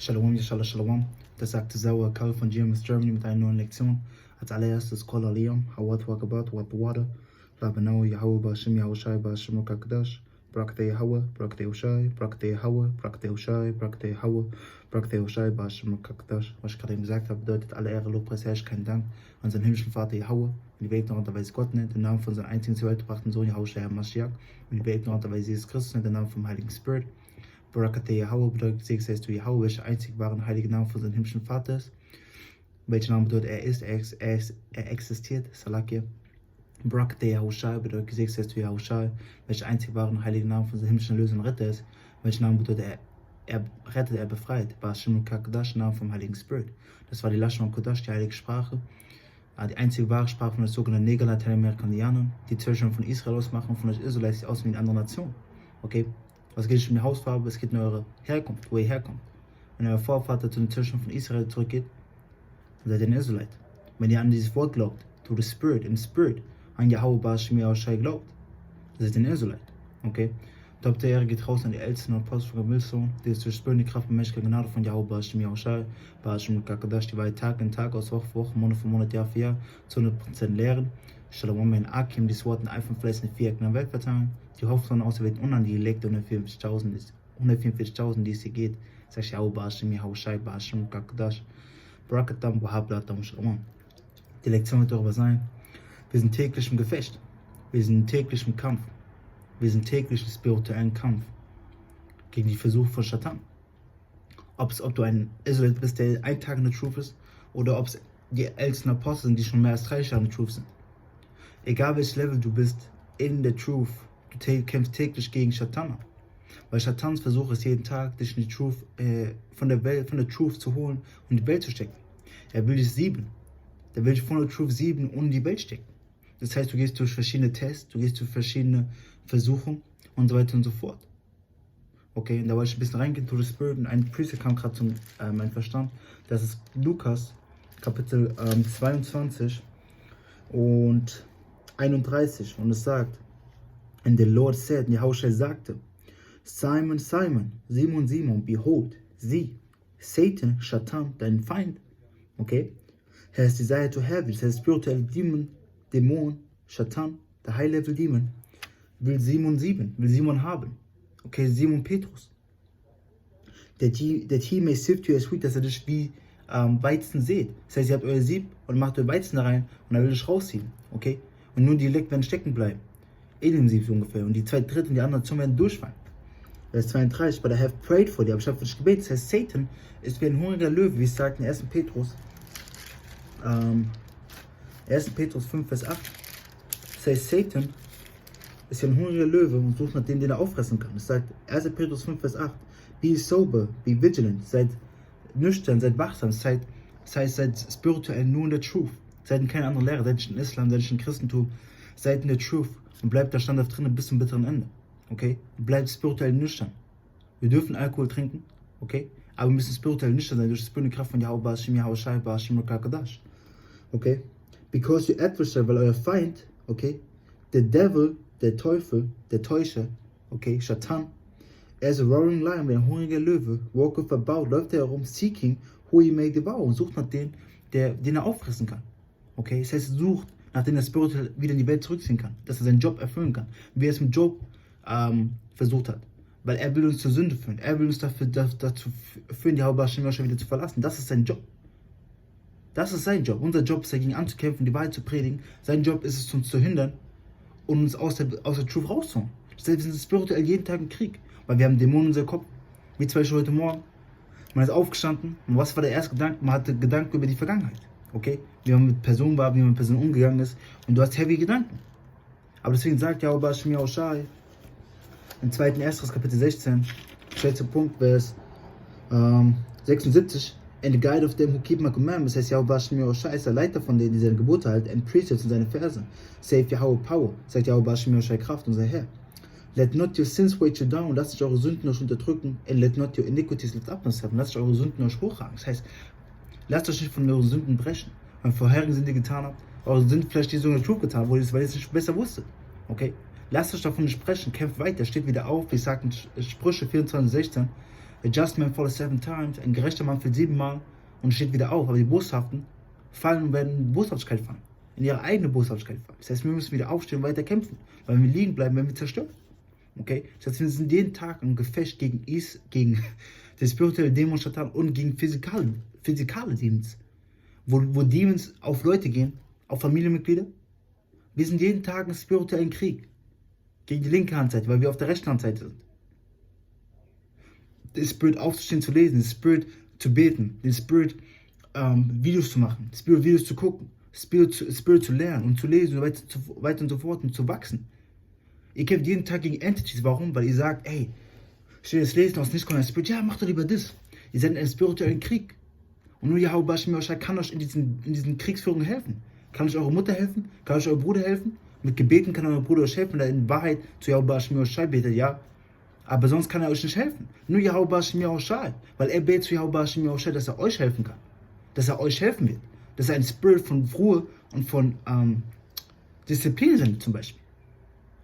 Shalom, Yashalom, Shalom. Das sagte Sauer Karl von GMS Germany mit einer neuen Lektion. Als allererstes Kol Aliyam, Hawat Wakabat, Wat Water, Labanau, Yahweh, Bashim, Yahushai, Bashim, Kakadash, Brakte Yahweh, Brakte Ushai, Brakte Yahweh, Brakte Ushai, Brakte Yahweh, Brakte Ushai, Bashim, Kakadash. Was ich gerade eben gesagt habe, bedeutet alle Ehre, Lobpreis, Herrsch, kein Dank an seinen himmlischen Vater Yahweh. Und die Welt noch unterweise Gott nennt, den Namen von seinem einzigen zur Welt gebrachten Sohn Yahushai, Mashiach. Und die Welt noch unterweise Jesus Christus nennt, den Namen vom Heiligen Spirit. Barakate Yahweh bedeutet, Segen sei du Yahweh, welcher einzig wahren heiligen Name von seinem himmlischen Vater ist. Welcher Name bedeutet, er existiert, Salakia. Barakate Yahushai bedeutet, Segen sei du Yahushai, welcher einzig wahren heiligen Name von seinem himmlischen Löser und Retter ist. Welcher Name bedeutet, er rettet, er befreit. Bashim Kakadash, Name vom Heiligen Spirit. Das war die Lashon Kodash, die heilige Sprache. Die einzige wahre Sprache von den sogenannten Neger Lateinamerikanern, die Zwischen von Israel ausmachen, von euch Israel sieht aus wie eine andere Nation. Okay? Was geht nicht um die Hausfarbe, es geht um eure Herkunft, wo ihr herkommt. Wenn euer Vorvater zu den Zwischen von Israel zurückgeht, dann seid ihr ein Israelit. Wenn ihr an dieses Wort glaubt, to the Spirit, im Spirit, an Yahweh Bashim Yahushai glaubt, dann seid ihr ein Israelit. Okay? Top der Ehre geht raus an die Ältesten und Apostel von Gemilson, die ist durch Spirit, die Kraft und menschliche Gnade von Yahweh Bashim Yahushai, Bashim Kakadash, die wir Tag in Tag, aus Woche für Woche, Monat für Monat, Jahr für Jahr, zu 100% lehren. Shalom, mein Akim, dieses Wort in einfach Fleiß in die Vierecken der Welt verteilen. Die Hoffnung auserwählten und an die Elegte 144.000, die es hier geht. Sag ich, Yahweh Bashim Yahushai, Bashim Kakadash, Barakatam, Wahablatam, Shalom. Die Lektion wird darüber sein, wir sind täglich im Gefecht. Wir sind täglich im Kampf. Wir sind täglich im spirituellen Kampf gegen die Versuche von Satan. Ob du ein Israelit bist, der ein Tag in der Truth ist, oder ob es die ältesten Apostel sind, die schon mehr als 30 Jahre in der Truth sind. Egal welches Level du bist in der Truth, du kämpfst täglich gegen Satan. Weil Satans Versuch ist jeden Tag, dich in die Truth, von der Truth zu holen und in die Welt zu stecken. Er will dich sieben. Er will dich von der Truth sieben und in die Welt stecken. Das heißt, du gehst durch verschiedene Tests, du gehst durch verschiedene Versuchungen und so weiter und so fort. Okay, und da wollte ich ein bisschen reingehen, to the Spirit, und ein Priester kam gerade zu meinem Verstand. Das ist Lukas, Kapitel 22 und 31. Und es sagt, and the Lord said, und Yahushua sagte, Simon, Simon, Simon, Simon, behold, sieh, Satan, Satan, dein Feind, okay, has desired to have it, das heißt, spiritual Dämon, Satan, der High-Level Demon, will Simon haben. Okay, Simon Petrus. That he may sift you as wheat, dass er dich wie Weizen seht. Das heißt, ihr habt euer Sieb und macht euer Weizen da rein und er will dich rausziehen. Okay? Und nur die Leck werden stecken bleiben. In dem Sieb so ungefähr. Und die zwei Drittel und die anderen Zungen werden durchfallen. Vers 32, but I have prayed for thee, aber ich habe für dich gebetet. Das heißt, Satan ist wie ein hungriger Löwe, wie es sagt in 1. Petrus. 1. Petrus 5, Vers 8. Das heißt, Satan ist ja ein hungriger Löwe und sucht nach dem, den er auffressen kann. Es sagt 1. Petrus 5, Vers 8. Be sober, be vigilant, seid nüchtern, seid wachsam, seid spirituell nur in der Truth. Seid in keiner anderen Lehre, seid nicht in Islam, seid nicht in Christentum, seid in der Truth und bleibt da standhaft drin bis zum bitteren Ende. Okay? Bleibt spirituell nüchtern. Wir dürfen Alkohol trinken, okay? Aber wir müssen spirituell nüchtern sein durch die spirituelle Kraft von Yahweh Bashim Yahushai Bashim Kakadash. Okay? Because your adversary, weil euer Feind, okay? The devil, der Teufel, der Täuscher, okay, Satan, as a roaring lion, wie ein hungriger Löwe, walketh about, läuft er herum, seeking who he may devour, und sucht nach dem, den er auffressen kann. Okay, das heißt, er sucht, nachdem er spirituell wieder in die Welt zurückziehen kann, dass er seinen Job erfüllen kann, wie er es mit Job versucht hat. Weil er will uns zur Sünde führen, er will uns dazu führen, die Yahweh wieder zu verlassen. Das ist sein Job. Das ist sein Job. Unser Job ist dagegen anzukämpfen, die Wahrheit zu predigen. Sein Job ist es, uns zu hindern und uns aus der Truth rauszuholen. Das heißt, wir sind spirituell jeden Tag im Krieg, weil wir haben Dämonen in unserem Kopf. Wie zum Beispiel heute Morgen. Man ist aufgestanden und was war der erste Gedanke? Man hatte Gedanken über die Vergangenheit. Okay? Wie man mit Personen war, wie man mit Personen umgegangen ist. Und du hast heavy Gedanken. Aber deswegen sagt Yahweh Bashim Yahushai im 2. Esdras Kapitel 16, letzter Punkt, Vers 76, and the guide of them who keep my commandments, das heißt, Yahweh Bashim Yahushai ist der Leiter von denen, die seine Gebote halten, and precepts in seine Verse. Save Yahweh Power, sagt Yahweh Bashim Yahushai Kraft, unser Herr. Let not your sins weigh you down, lasst euch eure Sünden euch unterdrücken, and let not your iniquities lift up yourself, lasst euch eure Sünden euch hochragen. Das heißt, lasst euch nicht von euren Sünden brechen, weil vorherigen Sünden getan habt, eure Sünden vielleicht die so eine Truth getan, weil ihr es nicht besser wusstet. Okay? Lasst euch davon nicht sprechen, kämpft weiter, steht wieder auf, wie sagt in Sprüche 24,16, A just man falls 7 times, ein gerechter Mann fällt 7 Mal und steht wieder auf. Aber die Boshaften fallen und werden in Boshaftigkeit fallen. In ihre eigene Boshaftigkeit fallen. Das heißt, wir müssen wieder aufstehen und weiter kämpfen. Weil wenn wir liegen bleiben, werden wir zerstört. Okay? Das heißt, wir sind jeden Tag im Gefecht gegen den spirituellen Dämon Satan und gegen physikale Demons. Wo Demons auf Leute gehen, auf Familienmitglieder. Wir sind jeden Tag im spirituellen Krieg. Gegen die linke Handseite, weil wir auf der rechten Handseite sind. Den Spirit aufzustehen, zu lesen, den Spirit zu beten, den Spirit Videos zu machen, den Spirit Videos zu gucken, Spirit zu lernen und zu lesen und weiter und so fort und zu wachsen. Ihr kämpft jeden Tag gegen Entities. Warum? Weil ihr sagt, ey, ich will das lesen aus nichts kommt ein Spirit. Ja, macht doch lieber das. Ihr seid in einem spirituellen Krieg. Und nur Yahweh kann euch in diesen Kriegsführungen helfen. Kann euch eure Mutter helfen? Kann euch euer Bruder helfen? Mit Gebeten kann euer Bruder euch helfen, weil er in Wahrheit zu Yahweh betet, ja. Aber sonst kann er euch nicht helfen. Nur Yahweh, weil er betet zu Yahweh, dass er euch helfen kann. Dass er euch helfen wird. Dass er ein Spirit von Ruhe und von Disziplin sendet zum Beispiel.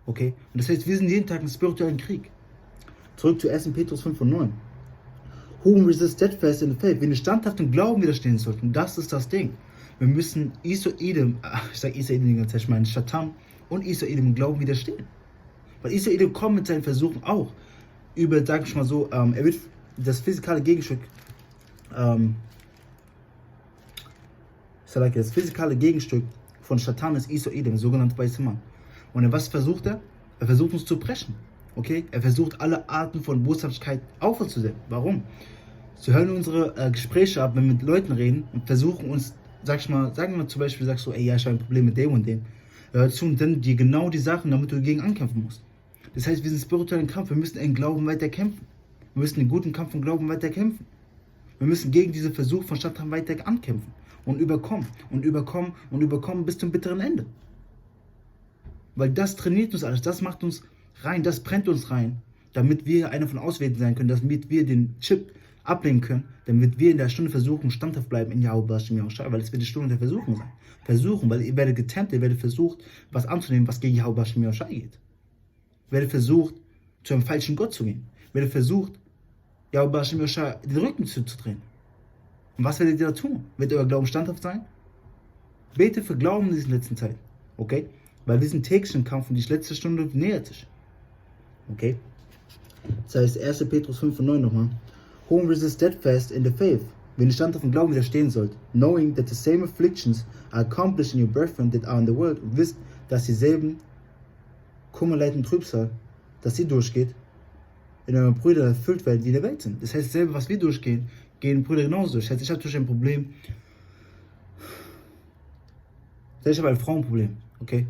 Okay? Und das heißt, wir sind jeden Tag im spirituellen Krieg. Zurück zu 1. Petrus 5 und 9. Whom resist steadfast in the faith. Wenn ihr standhaft im Glauben widerstehen sollten, das ist das Ding. Wir müssen Edom, ich sage Edom die ganze Zeit, ich meine Satan und Edom im Glauben widerstehen. Weil Edom kommt mit seinen Versuchen auch über, sag ich mal so, er wird das physikale Gegenstück, das physikale Gegenstück von Satan ist Edom, sogenannte weiße Mann. Und was versucht er? Er versucht uns zu brechen. Okay? Er versucht alle Arten von Boshaftigkeit aufzusetzen. Warum? Sie hören unsere Gespräche ab, wenn wir mit Leuten reden und versuchen uns, sagen wir zum Beispiel, sagst du, ey, ja, ich habe ein Problem mit dem und dem. Hör zu und dann dir genau die Sachen, damit du dagegen ankämpfen musst. Das heißt, wir sind spirituellen Kampf, wir müssen in Glauben weiter kämpfen. Wir müssen den guten Kampf von Glauben weiter kämpfen. Wir müssen gegen diesen Versuch von Satan weiter ankämpfen und überkommen bis zum bitteren Ende. Weil das trainiert uns alles, das macht uns rein, das brennt uns rein, damit wir einer von Auswählten sein können, damit wir den Chip ablehnen können, damit wir in der Stunde versuchen, standhaft bleiben in Yahweh, weil es wird die Stunde der Versuchung sein. Versuchen, weil ihr werdet getemptet, ihr werdet versucht, was anzunehmen, was gegen Yahweh geht. Ihr werdet versucht, zu einem falschen Gott zu gehen. Ihr werdet versucht, Yahweh den Rücken zu drehen. Und was werdet ihr da tun? Wird euer Glauben standhaft sein? Bete für Glauben in dieser letzten Zeit. Okay? Weil wir sind täglich im Kampf und die letzte Stunde nähert sich. Okay? Das heißt 1. Petrus 5 und 9 nochmal. Whom resist steadfast in the faith. Wenn ihr standhaft im Glauben widerstehen sollt, knowing that the same afflictions are accomplished in your brethren that are in the world, und wisst, dass dieselben Kummer, Leid und Trübsal, dass sie durchgeht, in euren Brüdern erfüllt werden, die in der Welt sind. Das heißt, dasselbe, was wir durchgehen, gehen Brüder genauso durch. Das heißt, ich habe durch ein Problem. Ich habe ein Frauenproblem, okay?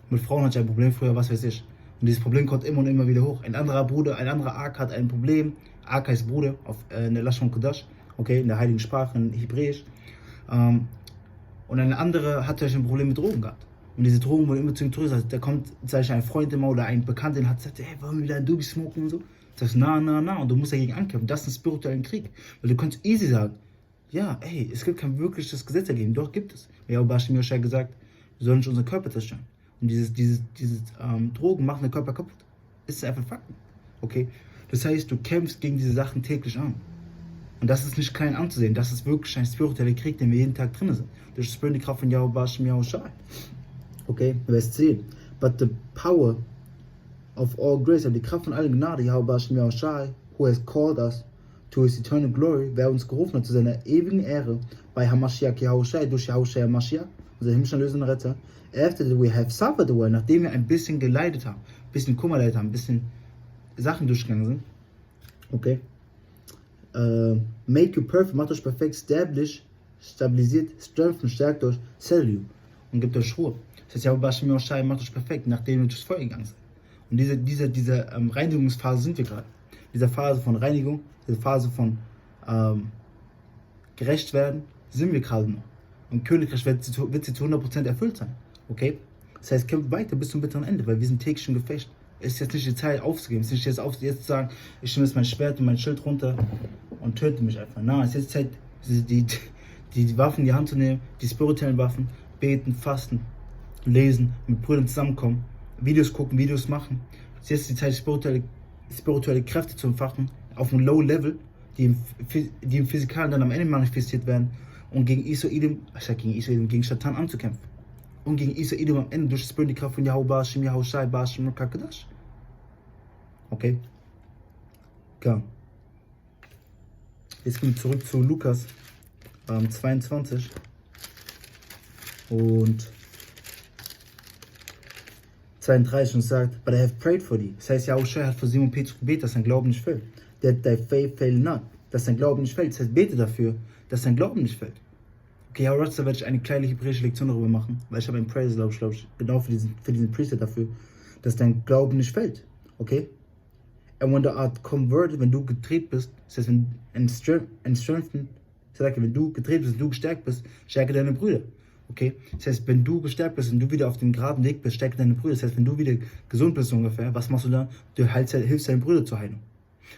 Mit Frauen hatte ich ein Problem früher, was weiß ich. Und dieses Problem kommt immer und immer wieder hoch. Ein anderer Bruder, ein anderer Ak hat ein Problem. Ak heißt Bruder in der Lashon Kodash, okay, in der heiligen Sprache, in Hebräisch. Und ein anderer hat ein Problem mit Drogen gehabt. Und diese Drogen wurden immer zu ihm größer. Also, da kommt, sag ich, ein Freund immer oder ein Bekannter, der hat gesagt, hey, wollen wir wieder ein Doobie smoken und so? Sagst du, na. Und du musst dagegen ankämpfen. Das ist ein spiritueller Krieg. Weil du kannst easy sagen, ja, ey, es gibt kein wirkliches Gesetz dagegen. Doch, gibt es. Ja, Bashim Yoshai hat gesagt, wir sollen nicht unseren Körper zerstören. Und diese Drogen machen den Körper kaputt. Das ist einfach Fakten. Okay? Das heißt, du kämpfst gegen diese Sachen täglich an. Und das ist nicht klein anzusehen. Das ist wirklich ein spiritueller Krieg, den wir jeden Tag drin sind. Durch die Kraft von Yahweh Bashim Yoshai. Okay? Vers 10. But the power of all grace, aber die Kraft von aller Gnade, Yahweh Bashim Yoshai, who has called us to his eternal glory, wer uns gerufen hat zu seiner ewigen Ehre, bei Hamashiach Yahushai, durch Yahushai Hamashiach, unser himmlischer Lösender Retter, after we have suffered the world, nachdem wir ein bisschen geleidet haben, ein bisschen Kummer erleidet haben, ein bisschen Sachen durchgegangen sind, okay, make you perfect, macht euch perfekt, establish, stabilisiert, strengthen, stärkt euch, settle you und gibt euch Ruhe. Das heißt, Yahweh Bashim Yoshai macht euch perfekt, nachdem wir durchs Feuer gegangen sind. Und diese Reinigungsphase sind wir gerade. Diese Phase von Reinigung, diese Phase von gerecht werden, sind wir gerade noch. Und Königreich wird sie zu 100% erfüllt sein. Okay? Das heißt, kämpft weiter bis zum bitteren Ende, weil wir sind täglich im Gefecht. Es ist jetzt nicht die Zeit aufzugeben. Es ist nicht jetzt zu sagen, ich nehme jetzt mein Schwert und mein Schild runter und töte mich einfach. Nein, es ist jetzt Zeit, die Waffen in die Hand zu nehmen, die spirituellen Waffen, beten, fasten, lesen, mit Brüdern zusammenkommen, Videos gucken, Videos machen. Es ist jetzt die Zeit, spirituelle Kräfte zu entfachen, auf einem Low Level, die im Physikalen dann am Ende manifestiert werden und gegen gegen Satan anzukämpfen. Und gegen Isa-Idum am Ende durch die Kraft von Yahweh Bashim, Yahweh Shai, Bashim und Kakadash. Okay? Klar. Jetzt gehen wir zurück zu Lukas 22 und 32 und sagt, but I have prayed for thee. Das heißt, Yahweh Shai hat für Simon Petrus gebetet, dass sein Glauben nicht fällt. That thy faith fail not. Dass sein Glauben nicht fällt. Das heißt, bete dafür, dass sein Glauben nicht fällt. Okay, ja, da werde ich eine kleine hebräische Lektion darüber machen, weil ich habe einen Praise, glaube ich, genau für diesen Preset dafür, dass dein Glauben nicht fällt. Okay? And when thou art converted, wenn du gedreht bist, das heißt, wenn du gedreht bist, wenn du gestärkt bist, stärke deine Brüder. Okay? Das heißt, wenn du gestärkt bist und du wieder auf dem geraden Weg bist, stärke deine Brüder. Das heißt, wenn du wieder gesund bist ungefähr, was machst du dann? Du hilfst deinen Brüdern zur Heilung.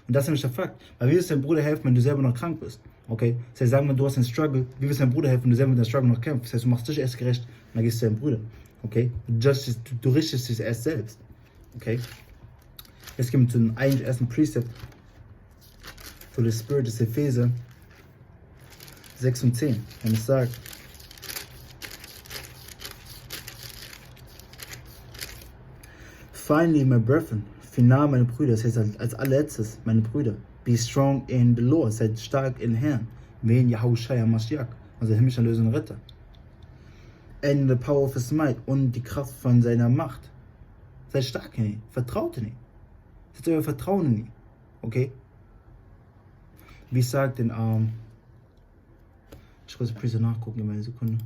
Und das ist nämlich der Fakt. Weil wie willst du deinem Bruder helfen, wenn du selber noch krank bist? Okay? Das heißt, sagen wir, du hast einen Struggle, wie willst du deinem Bruder helfen, wenn du selber mit deinem Struggle noch kämpfst? Das heißt, du machst dich erst gerecht und dann gehst du deinem Bruder. Okay? Du richtest dich erst selbst. Okay? Jetzt gehen wir zu dem eigentlich ersten Precept für the Spirit des Epheser 6 und 10. Und es sagt, finally, my brethren, final, meine Brüder, das heißt als allerletztes, meine Brüder, be strong in the Lord, seid stark in Herrn, wen Yahushua HaMashiach, also himmlischer Lösender Ritter. And in the power of his might, und die Kraft von seiner Macht. Seid stark in ihm, vertraut in ihm. Setzt euer Vertrauen in ihm, okay? Wie ich sage, den ich muss Priester nachgucken in einer Sekunde.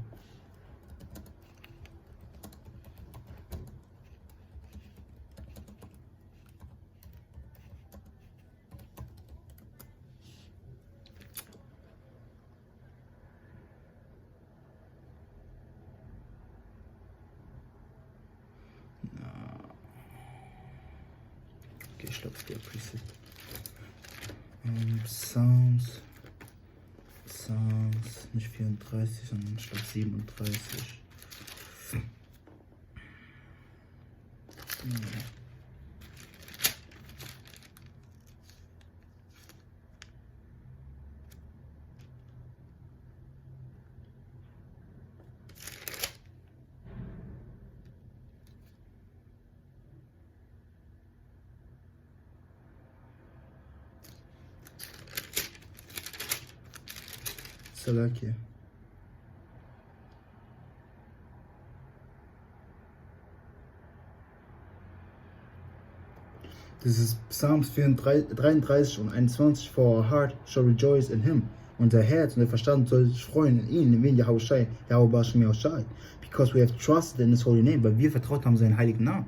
Okay, ich glaube, der Preset. Psalms, nicht 34, sondern ich glaube 37. Salakia. Das ist Psalms 33 und 21. For our heart shall rejoice in him. Unser Herz und der Verstand soll sich freuen in ihn, in wen Yahushai, Yahweh Bashim Yahushai. Because we have trusted in his holy name, weil wir vertraut haben seinen heiligen Namen.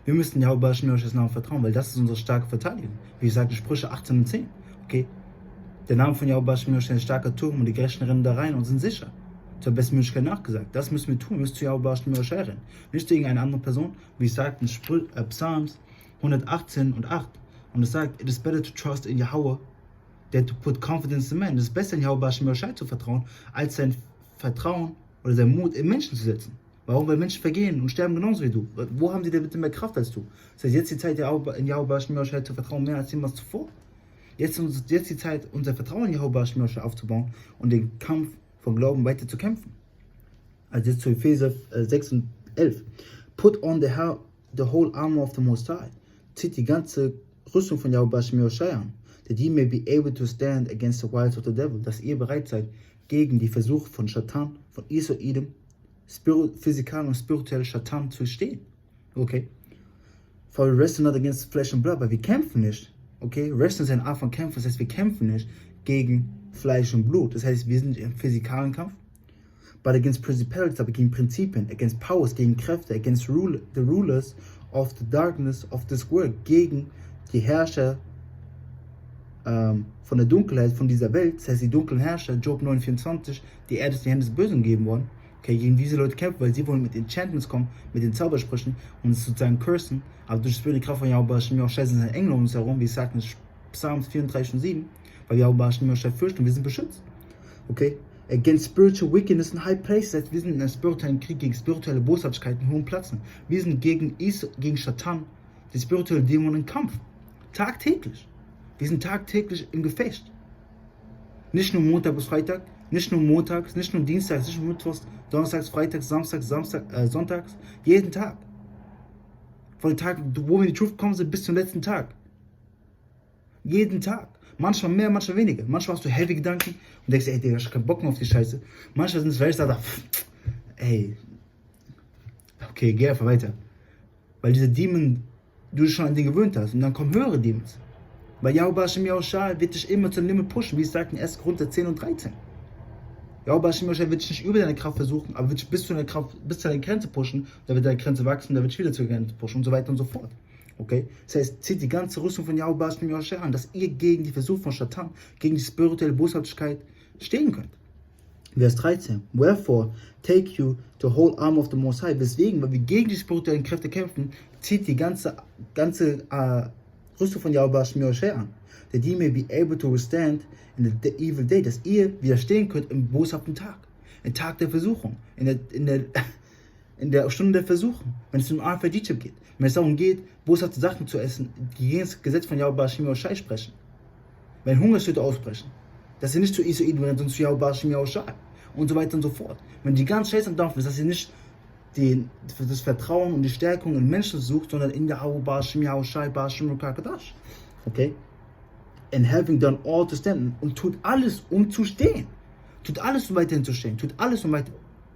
Wir müssen Yahweh Bashim Yahushais Namen vertrauen, weil das ist unsere starke Verteidigung. Wie gesagt, Sprüche 18 und 10. Okay? Der Name von Yahweh Bashim Yahushai ist ein starker Turm und die Gerechten rennen da rein und sind sicher. Zur besten Möglichkeit nachgesagt. Das müssen wir tun. Wir müssen zu Yahweh Bashim Yahushai rennen. Nicht gegen eine andere Person. Wie es sagt in Psalms 118 und 8. Und es sagt, it is better to trust in Yahweh than to put confidence in man. Es ist besser, in Yahweh Bashim Yahushai zu vertrauen, als sein Vertrauen oder sein Mut in Menschen zu setzen. Warum? Weil Menschen vergehen und sterben genauso wie du. Wo haben sie denn bitte mehr Kraft als du? Das heißt, jetzt die Zeit, in Yahweh Bashim Yahushai zu vertrauen, mehr als jemals zuvor. Jetzt die Zeit, unser Vertrauen in Yahweh Bashim Yahushai aufzubauen und den Kampf vom Glauben weiter zu kämpfen. Also jetzt zu Epheser 6 und 11. Put on the whole armor of the Most High. Zieht die ganze Rüstung von Yahweh Bashim Yahushai an, that ye may be able to stand against the wiles of the devil, dass ihr bereit seid, gegen die Versuche von Satan, von Isa-Idum, physikal und spirituell Satan zu stehen. Okay? For we wrestle not against flesh and blood, weil wir kämpfen nicht. Okay? Wrestling ist eine Art von Kämpfen, das heißt, wir kämpfen nicht gegen Fleisch und Blut. Das heißt, wir sind im physikalen Kampf. But against principalities, aber gegen Prinzipien, against powers, gegen Kräfte, against the rulers of the darkness of this world, gegen die Herrscher von der Dunkelheit, von dieser Welt, das heißt die dunklen Herrscher, Job 9,24, die Erde ist in die Hände des Bösen gegeben worden. Okay, gegen diese Leute kämpfen, weil sie wollen mit Enchantments kommen, mit den Zaubersprüchen und es sozusagen cursen, aber durch die Kraft von Yahweh Bashim Yahushai sind Engel um uns herum, wie es sagt in Psalms 34 und 7, weil Yahweh Bashim Yahushai fürchten und wir sind beschützt. Okay? Against spiritual wickedness in high places, das heißt, wir sind in einem spirituellen Krieg gegen spirituelle Boshaftigkeiten in hohen Plätzen. Wir sind gegen Satan, die spirituelle Dämonen im Kampf. Tagtäglich. Wir sind tagtäglich im Gefecht. Nicht nur Montag bis Freitag, nicht nur montags, nicht nur dienstags, nicht nur mittwochs, donnerstags, freitags, samstags, sonntags, jeden Tag. Von dem Tag, wo wir in die Truth gekommen sind, bis zum letzten Tag. Jeden Tag. Manchmal mehr, manchmal weniger. Manchmal hast du heavy Gedanken und denkst, ey, Digga, ich hab keinen Bock mehr auf die Scheiße. Manchmal sind es welche, da, ey, okay, geh einfach weiter. Weil diese Demon, du dich schon an den gewöhnt hast. Und dann kommen höhere Demons. Weil Yahweh Hashem Yahushua wird dich immer zum Limit pushen, wie es sagt in 1. Korinther 10 und 13. Yahweh Hashem Yahushua wird dich nicht über deine Kraft versuchen, aber wird dich bis zu deiner Grenze pushen, da wird deine Grenze wachsen, da wird dich wieder zur Grenze pushen und so weiter und so fort. Okay? Das heißt, zieht die ganze Rüstung von Yahweh Hashem Yahushua an, dass ihr gegen die Versuche von Satan, gegen die spirituelle Boshaftigkeit stehen könnt. Vers 13. Wherefore take you the whole arm of the Most High. Weswegen, weil wir gegen die spirituellen Kräfte kämpfen, zieht die ganze Rüstung von Yahweh Hashem Yahushua an. That ye may be able to withstand in the evil day. Dass ihr widerstehen könnt im boshaften Tag. Im Tag der Versuchung. In der Stunde der Versuchung. Wenn es um Vergesst geht. Wenn es darum geht, boshafte Sachen zu essen, die gegen das Gesetz von Yahweh Hashem Yahushua sprechen. Wenn Hungersnöte ausbrechen. Dass ihr nicht zu Israel rennt, sondern zu Yahweh Hashem Yahushua. Und so weiter und so fort. Wenn die ganze Scheiße am Dampf ist, dass ihr nicht das Vertrauen und die Stärkung in Menschen sucht, sondern in Yahweh Hashem Yahushua, Hashem Kadash. Okay? And having done all to stand. Und tut alles, um zu stehen. Tut alles, um weiterhin zu stehen. Tut alles, um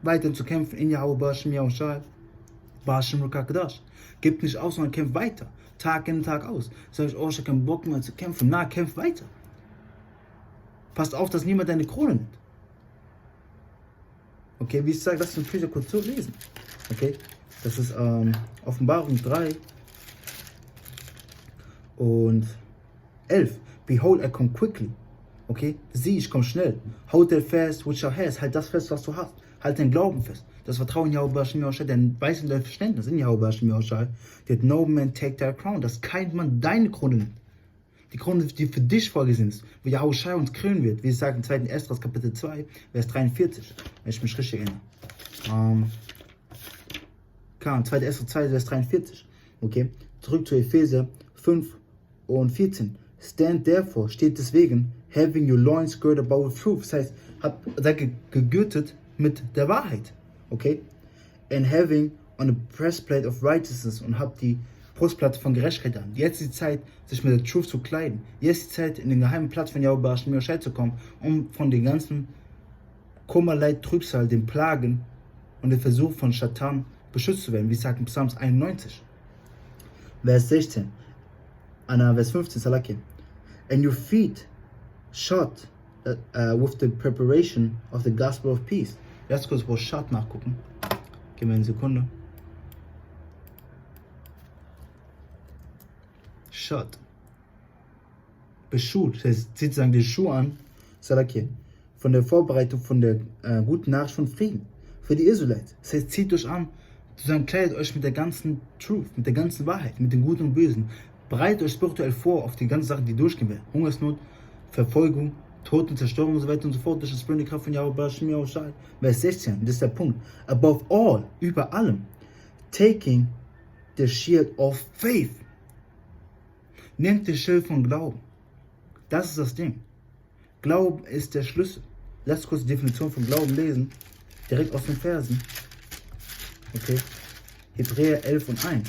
weiterhin zu kämpfen in Yahweh Hashem Yahushua, Hashem Kadash. Gebt nicht aus, sondern kämpft weiter. Tag in, Tag aus. Sag ich, oh, ich habe keinen Bock mehr zu kämpfen. Na, kämpft weiter. Passt auf, dass niemand deine Krone nimmt. Okay, wie ich sage, lass uns natürlich kurz so lesen. Okay, das ist Offenbarung 3 und 11. Behold, I come quickly. Okay, sieh, ich komme schnell. Hold that fast which thou hast. Halt das fest, was du hast. Halt dein Glauben fest. Das Vertrauen in Yahweh Hashem Yahushua, dein Weiß und dein Verständnis in Yahweh Hashem Yahushua. That no man take thy crown. Dass kein Mann deine Krone nimmt. Die Krone, die für dich vorgesehen ist, wo Yahushua uns krönen wird, wie es sagt im 2. Esdras Kapitel 2, Vers 43, wenn ich mich richtig erinnere. 2. Esdras 2, Vers 43. Okay, zurück zu Epheser 5 und 14. Stand therefore, steht deswegen, having your loins girded about with truth. Das heißt, seid gegürtet mit der Wahrheit. Okay, and having on a breastplate of righteousness, und habt die Brustplatte von Gerechtigkeit an. Jetzt ist die Zeit, sich mit der Truth zu kleiden. Jetzt ist die Zeit, in den geheimen Platz von Yahweh Hashem Yahushua zu kommen, um von den ganzen Kummer, Leid, Trübsal, den Plagen und dem Versuch von Satan beschützt zu werden, wie es sagt in Psalms 91. Vers 16, Vers 15, Salaki. And your feet shod with the preparation of the gospel of peace. Lass kurz wo shod nachgucken. Gib mir eine Sekunde. Shod. Beschut. Das heißt, zieht sozusagen die Schuhe an. Salaki. Von der Vorbereitung von der guten Nachricht von Frieden. Für die Israeliten. Das heißt, zieht euch an. Sozusagen kleidet euch mit der ganzen Truth, mit der ganzen Wahrheit, mit dem Guten und Bösen. Bereitet euch spirituell vor auf die ganzen Sachen, die durchgehen werden. Hungersnot, Verfolgung, Tod und Zerstörung und so weiter und so fort. Durch das spirituelle Kraft von Yahweh Hashem Yahushua. Vers 16, das ist der Punkt. Above all, über allem, taking the shield of faith. Nehmt das Schild von Glauben. Das ist das Ding. Glauben ist der Schlüssel. Lasst kurz die Definition von Glauben lesen. Direkt aus den Versen. Okay. Hebräer 11 und 1.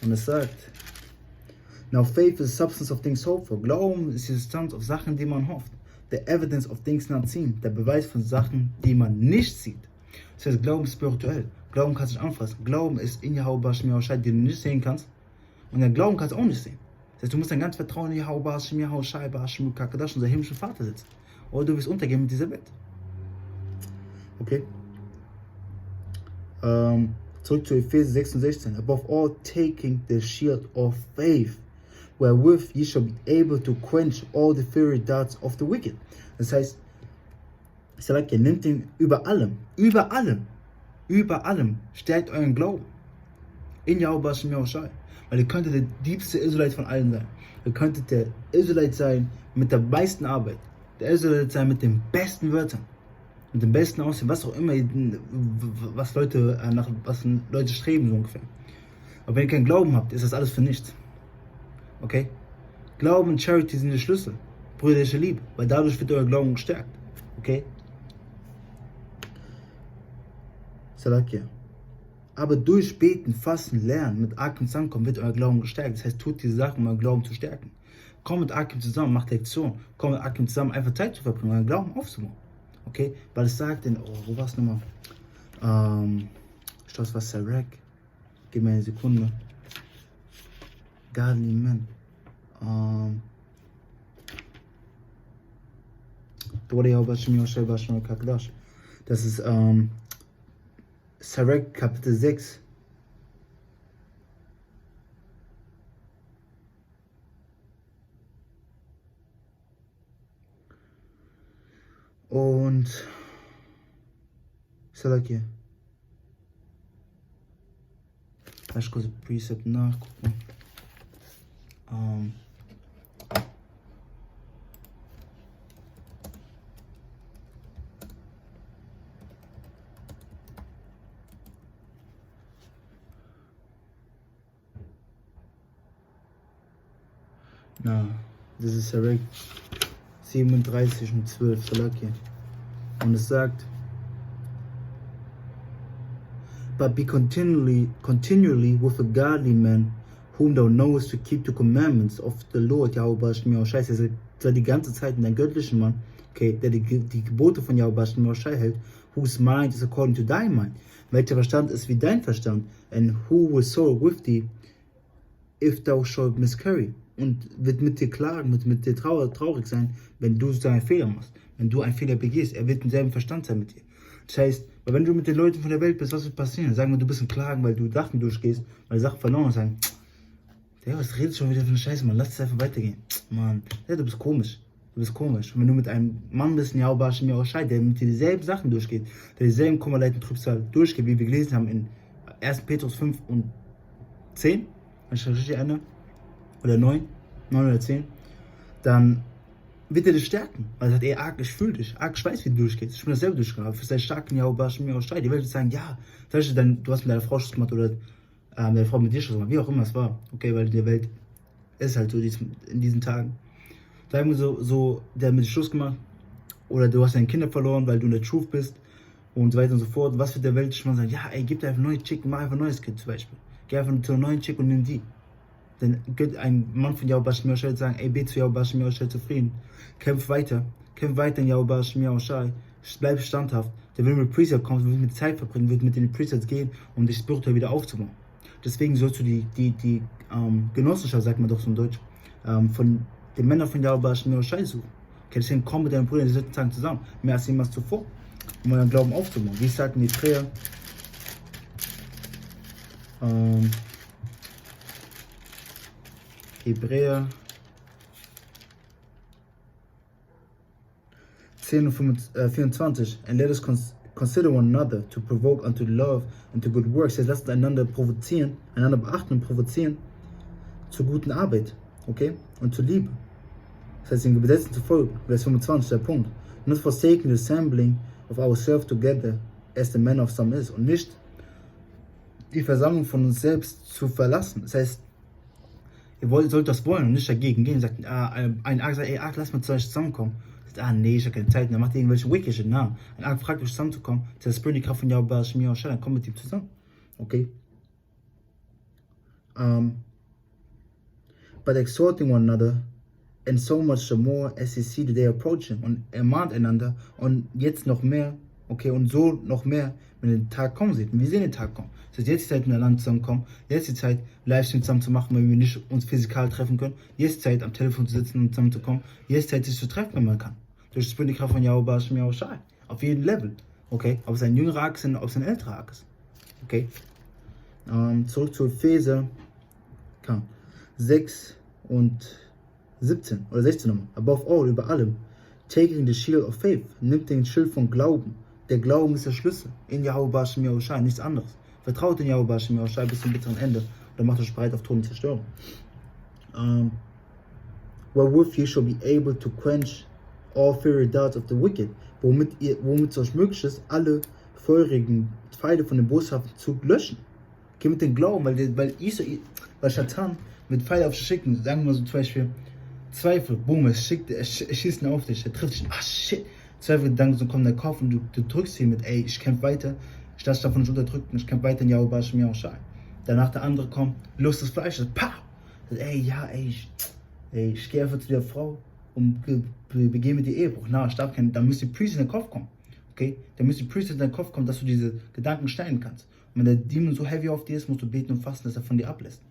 Und es sagt, Now faith is the substance of things hoped for. Glauben ist die Substanz auf Sachen, die man hofft. The evidence of things not seen. Der Beweis von Sachen, die man nicht sieht. Das heißt, Glauben ist spirituell. Glauben kannst du nicht anfassen. Glauben ist in Yahweh Hashem Yahushua, den du nicht sehen kannst. Und der Glauben kannst du auch nicht sehen. Das heißt, du musst dein ganz Vertrauen in Yahweh Hashem Yahushua, Hashem Kadash, unser himmlischer Vater sitzen. Oder du wirst untergehen mit dieser Welt. Okay. Zurück zu Epheser 6 und 16. Above all, taking the shield of faith, wherewith ye shall be able to quench all the fiery darts of the wicked. Das heißt, ihr nehmt ihn über allem, stärkt euren Glauben in Yahweh Hashem Yahushua. Weil ihr könntet der diebste Israelit von allen sein. Ihr könntet der Israelit sein mit der meisten Arbeit. Der Israelit sein mit den besten Wörtern. Mit dem besten Aussehen, was auch immer, was Leute streben, so ungefähr. Aber wenn ihr keinen Glauben habt, ist das alles für nichts. Okay? Glauben und Charity sind der Schlüssel. brüderliche Liebe, weil dadurch wird euer Glauben gestärkt. Okay? Salakia. Aber durch Beten, Fasten, Lernen, mit Akim zusammenkommen, wird euer Glauben gestärkt. Das heißt, tut diese Sachen, um euren Glauben zu stärken. Kommt mit Akim zusammen, macht Lektion. Kommt mit Akim zusammen, einfach Zeit zu verbringen, euren Glauben aufzubauen. Okay? Weil es sagt, wo war es nochmal? Ich glaube, es war Sarek. Gib mir eine Sekunde. Godly man. Das ist Sarek Kapitel 6. Und Salakia. Lass ich kurz ein Precept nachgucken. Das ist Sarek 37 und 12, Salakia. Und es sagt, but be continually with a godly man, whom thou knowest to keep the commandments of the Lord, Yahweh Shai. Sei die ganze Zeit in der göttlichen Mann, okay, der die Gebote von Yahweh Shai hält, whose mind is according to thy mind, welcher Verstand ist wie dein Verstand, and who will sorrow with thee, if thou shalt miscarry. Und wird mit dir klagen, mit dir traurig sein, wenn du einen Fehler machst, wenn du einen Fehler begehst. Er wird im selben Verstand sein mit dir. Das heißt, weil wenn du mit den Leuten von der Welt bist, was wird passieren? Sagen wir, du bist ein Klagen, weil du Sachen durchgehst, weil Sachen verloren und sagen, der, was redest schon wieder für eine Scheiße, Mann, lass es einfach weitergehen. Mann, ja, du bist komisch. Du bist komisch. Und wenn du mit einem Mann bist, ein Yahweh mir auch scheit, der mit dir dieselben Sachen durchgeht, der dieselben Kummerleiten Trübsal durchgeht, wie wir gelesen haben in 1. Petrus 5 und 10, wenn ich das richtig erinnere, oder 9 oder 10, dann wird er dich stärken. Weil er sagt, ey, arg, ich fühle dich, arg, ich weiß, wie du durchgehst. Ich bin das selber durchgegangen. Für seinen starken Yahweh mir auch scheit. Die Welt wird sagen, ja, du hast mit deiner Frau Schluss gemacht oder deine Frau mit dir Schluss gemacht, wie auch immer es war. Okay, weil die Welt ist halt so in diesen Tagen. Sagen wir so, der hat mit dir Schluss gemacht oder du hast deine Kinder verloren, weil du in der Truth bist und so weiter und so fort. Was wird der Welt schon sagen? Ja, ey, gib dir einfach eine neue Chick, mach einfach ein neues Kind zum Beispiel. Geh einfach zu einer neuen Chick und nimm die. Dann wird ein Mann von Yahweh sagen, ey, bete zu Yahweh zufrieden. Kämpf weiter in Yahweh, bleib standhaft. Der will mit Preset kommen, wird mit Zeit verbringen, wird mit den Presets gehen, um dich spirituell wieder aufzubauen. Deswegen sollst du die Genossenschaft, sagt man doch so in Deutsch, von den Männern von Yahweh suchen. Okay, deswegen komm mit deinen Brüdern in den 7 Tagen zusammen, mehr als jemals zuvor, um euren Glauben aufzubauen. Wie sagt in Hebräer, Hebräer 10 und 24. And let us consider one another to provoke unto love and to good works. Das heißt, lasst einander provozieren, einander beachten und provozieren zur guten Arbeit, okay? Und zur Liebe. Das heißt, den Gesetzen zu folgen. Vers 25, der Punkt. Not forsaking the assembling of ourselves together as the manner of some is. Und nicht die Versammlung von uns selbst zu verlassen. Das heißt, ihr sollt das wollen und nicht dagegen gehen. Sagt, ein Arg sagt, ey, Arg, lass mal zu euch zusammenkommen. Sagt, nee, ich habe keine Zeit. Dann macht ihr irgendwelche wicked shit. Ein Arg fragt euch zusammenzukommen. Das ist die Kraft von Yahweh, dann kommt mit ihm zusammen. Okay? But exhorting one another, and so much the more as you see the day approaching. Und ermahnt einander und jetzt noch mehr, okay, und so noch mehr, wenn der Tag kommen sieht. Und wir sehen den Tag kommen. Das heißt, jetzt die Zeit, miteinander zusammenkommen, jetzt die Zeit, Livestream zusammen zu machen, weil wir nicht uns physikal treffen können. Jetzt die Zeit, am Telefon zu sitzen und zusammenzukommen. Jetzt die Zeit, sich zu treffen, wenn man kann. Durch die Kraft von Yahweh, auf jedem Level. Okay? Ob es ein jüngerer Arc ist, ob es ein älterer Arc ist. Okay? Zurück zu Epheser 6 und 17 oder 16 nochmal. Above all, über allem, taking the shield of faith, nimmt den Schild von Glauben. Der Glauben ist der Schlüssel. In Yahweh, nichts anderes. Vertraut in Yahweh, bis zum bitteren Ende. Dann macht euch bereit auf Tod und Zerstörung. Wherewith you shall be able to quench all fiery darts of the wicked. Womit es euch möglich ist, alle feurigen Pfeile von dem Boshaften zu löschen. Geht mit dem Glauben, weil Schatan mit Pfeile auf sich schicken. Sagen wir so zum Beispiel, Zweifel, boom, es schießt ihn auf dich, er trifft dich, ah shit. Zweifel-Gedanken, so kommen in den Kopf und du drückst ihn mit, ey, ich kämpfe weiter, ich lasse davon nicht unterdrücken, ich kämpfe weiter in Yahweh Shem Shai. Danach der andere kommt, Lust des Fleisches, pow! Ey, ja, ey, ich gehe einfach zu der Frau und begehe mit die Ehebruch. Na, ich darf keinen, dann müsste die Priest in den Kopf kommen. Okay? Dann müsste die Priest in den Kopf kommen, dass du diese Gedanken schneiden kannst. Und wenn der Demon so heavy auf dir ist, musst du beten und fasten, dass er von dir ablässt.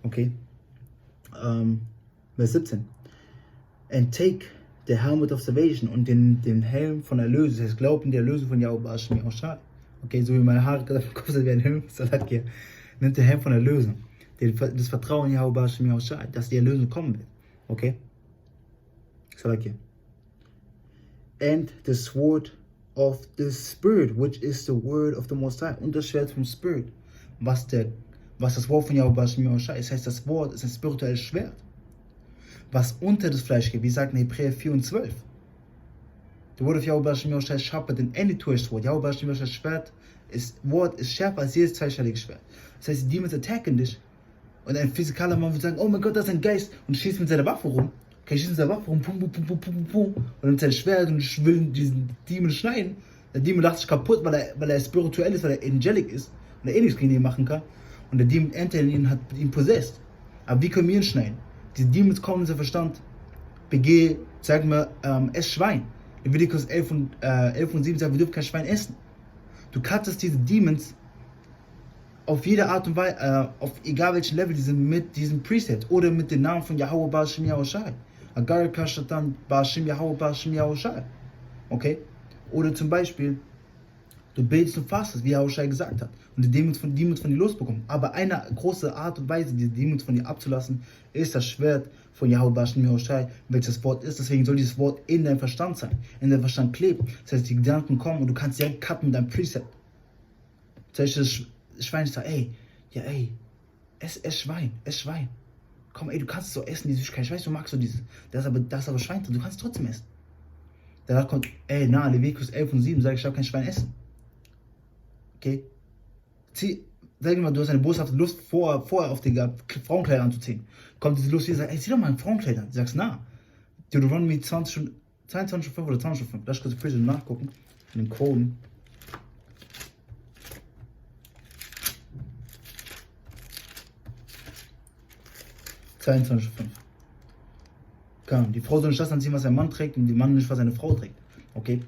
Okay? Vers 17. And take the helmet of salvation und den Helm von Erlösung. Das heißt, glaubt in die Erlösung von Yahweh Shem Shai. Okay, so wie meine Haare gerade im Kopf sind wie ein Helm, Salat hier. Nimmt den Helm von Erlösung. Das Vertrauen in Yahweh Shem Shai, dass die Erlösung kommen wird. Okay? Salat hier. And the sword of the Spirit, which is the word of the Most High. Und das Schwert vom Spirit. Was das Wort von Yahweh Shem Shai ist. Das heißt, das Wort ist ein spirituelles Schwert. Was unter das Fleisch geht, wie sagt in Hebräer 4 und 12. The word of Yahweh Shem Shai is sharper than any two-edged sword. Yahweh Shem Shai Wort ist schärfer als jedes zweischneidige Schwert. Das heißt, die Demons attacken dich und ein physikaler Mann wird sagen, oh mein Gott, das ist ein Geist und schießt mit seiner Waffe rum. Okay, schießt mit seiner Waffe rum, pum, pum, pum, pum, pum, pum, und nimmt sein Schwert und will diesen Demon schneiden. Der Demon lacht sich kaputt, weil er spirituell ist, weil er angelic ist und er nichts gegen ihn machen kann. Und der Demon entert in ihn, hat ihn possessed. Aber wie können wir ihn schneiden? Die Demons kommen in seinen Verstand, begehe, sagen wir, ess Schwein. Leviticus 11 und 7 sagt, wir dürfen kein Schwein essen. Du cuttest diese Demons auf jede Art und Weise, auf egal welchen Level, die sind mit diesem Preset oder mit dem Namen von Yahweh Ba Shem Shai. Agar Kashatan Ba Shem Yahweh Ba Shem Shai. Okay? Oder zum Beispiel, du betest und fastest, wie Yahweh Shai gesagt hat, und die Demons von dir losbekommen. Aber eine große Art und Weise, diese Demons von dir abzulassen, ist das Schwert von Yahweh Ba Shem Shai, welches das Wort ist. Deswegen soll dieses Wort in deinem Verstand sein, in deinem Verstand kleben. Das heißt, die Gedanken kommen und du kannst direkt cutten mit deinem Preset. Zum Beispiel das Schwein sagt, ey, ess Schwein. Komm, ey, du kannst es so essen, die Süßigkeit. Ich weiß, du magst so dieses. Das ist aber Schwein drin, du kannst es trotzdem essen. Danach kommt, ey, Leviticus 11 und 7 sagt, ich darf kein Schwein essen. Okay? Sag mal, du hast eine boshafte Lust, vorher auf die Frauenkleider anzuziehen. Kommt diese Lust, die sagt, ey, zieh doch mal ein Frauenkleider an. Du sagst, Deuteronomy 22,5 oder 20,5. Lass kurz ein nachgucken. In den Quoten. Die Frau soll nicht das anziehen, was ein Mann trägt, und die Mann nicht, was eine Frau trägt. Okay?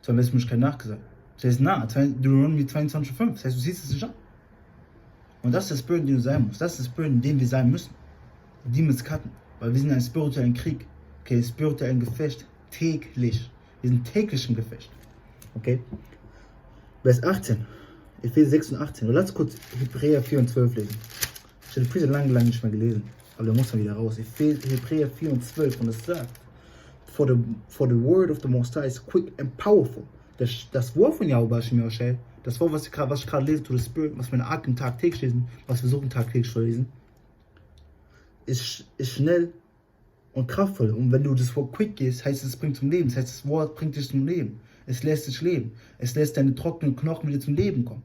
Zur Westmöglichkeit nachgesagt. Das heißt, Deuteronomy 22,5. Das heißt, du siehst es nicht an. Und das ist der Spirit, in dem du sein musst. Das ist der Spirit, in dem wir sein müssen. Die Demons cutten. Weil wir sind in einem spirituellen Krieg. Okay? Spirituellen Gefecht. Täglich. Wir sind täglich im Gefecht. Okay? Vers 18. Epheser 6 und 18. Und lass kurz Hebräer 4 und 12 lesen. Ich habe die Priester lange nicht mehr gelesen. Aber da muss man wieder raus. Hebräer 4 und 12. Und es sagt, for the word of the Most High is quick and powerful. Das Wort von Yahweh Shem Shai, das Wort, was ich gerade lese, to the Spirit, was wir in tagtäglich lesen, was wir versuchen tagtäglich zu lesen, ist schnell und kraftvoll. Und wenn du das Wort quick gehst, heißt es bringt zum Leben. Das heißt, das Wort bringt dich zum Leben. Es lässt dich leben. Es lässt deine trockenen Knochen wieder zum Leben kommen.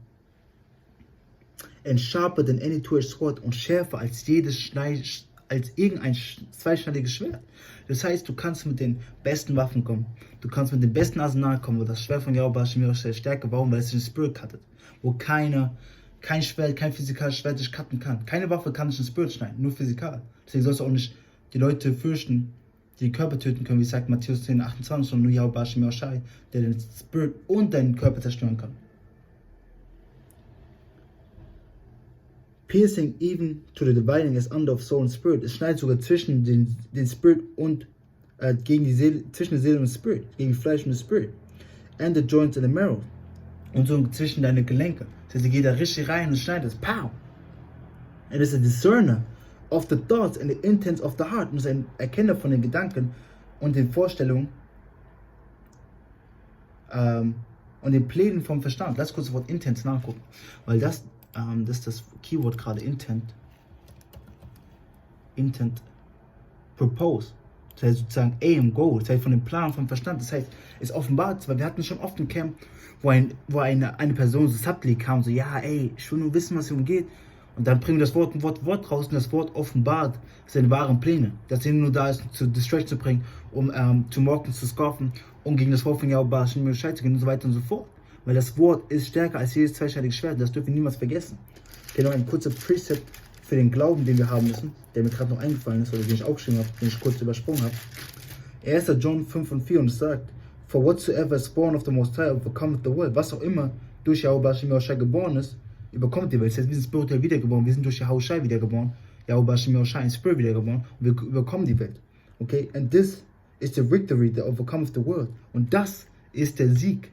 And sharper than any two-edged sword, und schärfer als irgendein zweischneidiges Schwert. Das heißt, du kannst mit den besten Waffen kommen. Du kannst mit dem besten Arsenal kommen, wo das Schwert von Yahweh Shem Shai stärker bauen, weil es den Spirit cuttet. Wo kein Schwert, kein physikalisches Schwert dich cutten kann. Keine Waffe kann dich den Spirit schneiden, nur physikal. Deswegen sollst du auch nicht die Leute fürchten, die den Körper töten können, wie sagt Matthäus 10, 28, sondern nur Yahweh Shem Shai, der den Spirit und deinen Körper zerstören kann. Piercing even to the dividing as under of soul and spirit. Es schneidet sogar zwischen den Spirit und gegen die Seele, zwischen der Seele und Spirit, gegen Fleisch und Spirit. And the joints and the marrow. Und so zwischen deine Gelenke. Das heißt, er geht da richtig rein und schneidet es. Pow! And is a discerner of the thoughts and the intents of the heart. Und ist ein Erkenner von den Gedanken und den Vorstellungen und den Plänen vom Verstand. Lass kurz das Wort Intents nachgucken. Weil das ist das Keyword gerade, Intent, Propose. Das heißt sozusagen Aim, Goal, das heißt von dem Plan, vom Verstand. Das heißt, es offenbart, weil wir hatten schon oft ein Camp, wo eine Person so subtly kam, so, ja, ey, ich will nur wissen, was hier umgeht. Und dann bringen wir das Wort raus und das Wort offenbart seine wahren Pläne. Dass er nur da ist, zu Distraction zu bringen, um zu mocken, zu scoffen, um gegen das Wort von Yahweh Bescheid zu gehen und so weiter und so fort. Weil das Wort ist stärker als jedes zweischneidige Schwert. Das dürfen wir niemals vergessen. Genau, ein kurzer Preset für den Glauben, den wir haben müssen, der mir gerade noch eingefallen ist, oder den ich aufgeschrieben habe, den ich kurz übersprungen habe. 1. John 5:4 und es sagt, For whatsoever is born of the Most High overcometh the world. Was auch immer durch Yahweh geboren ist, überkommt die Welt. Das heißt, wir sind spirituell wiedergeboren, wir sind durch Yahweh wiedergeboren, Yahweh in Spirit wiedergeboren und wir überkommen die Welt. Okay? And this is the victory that overcometh the world. Und das ist der Sieg,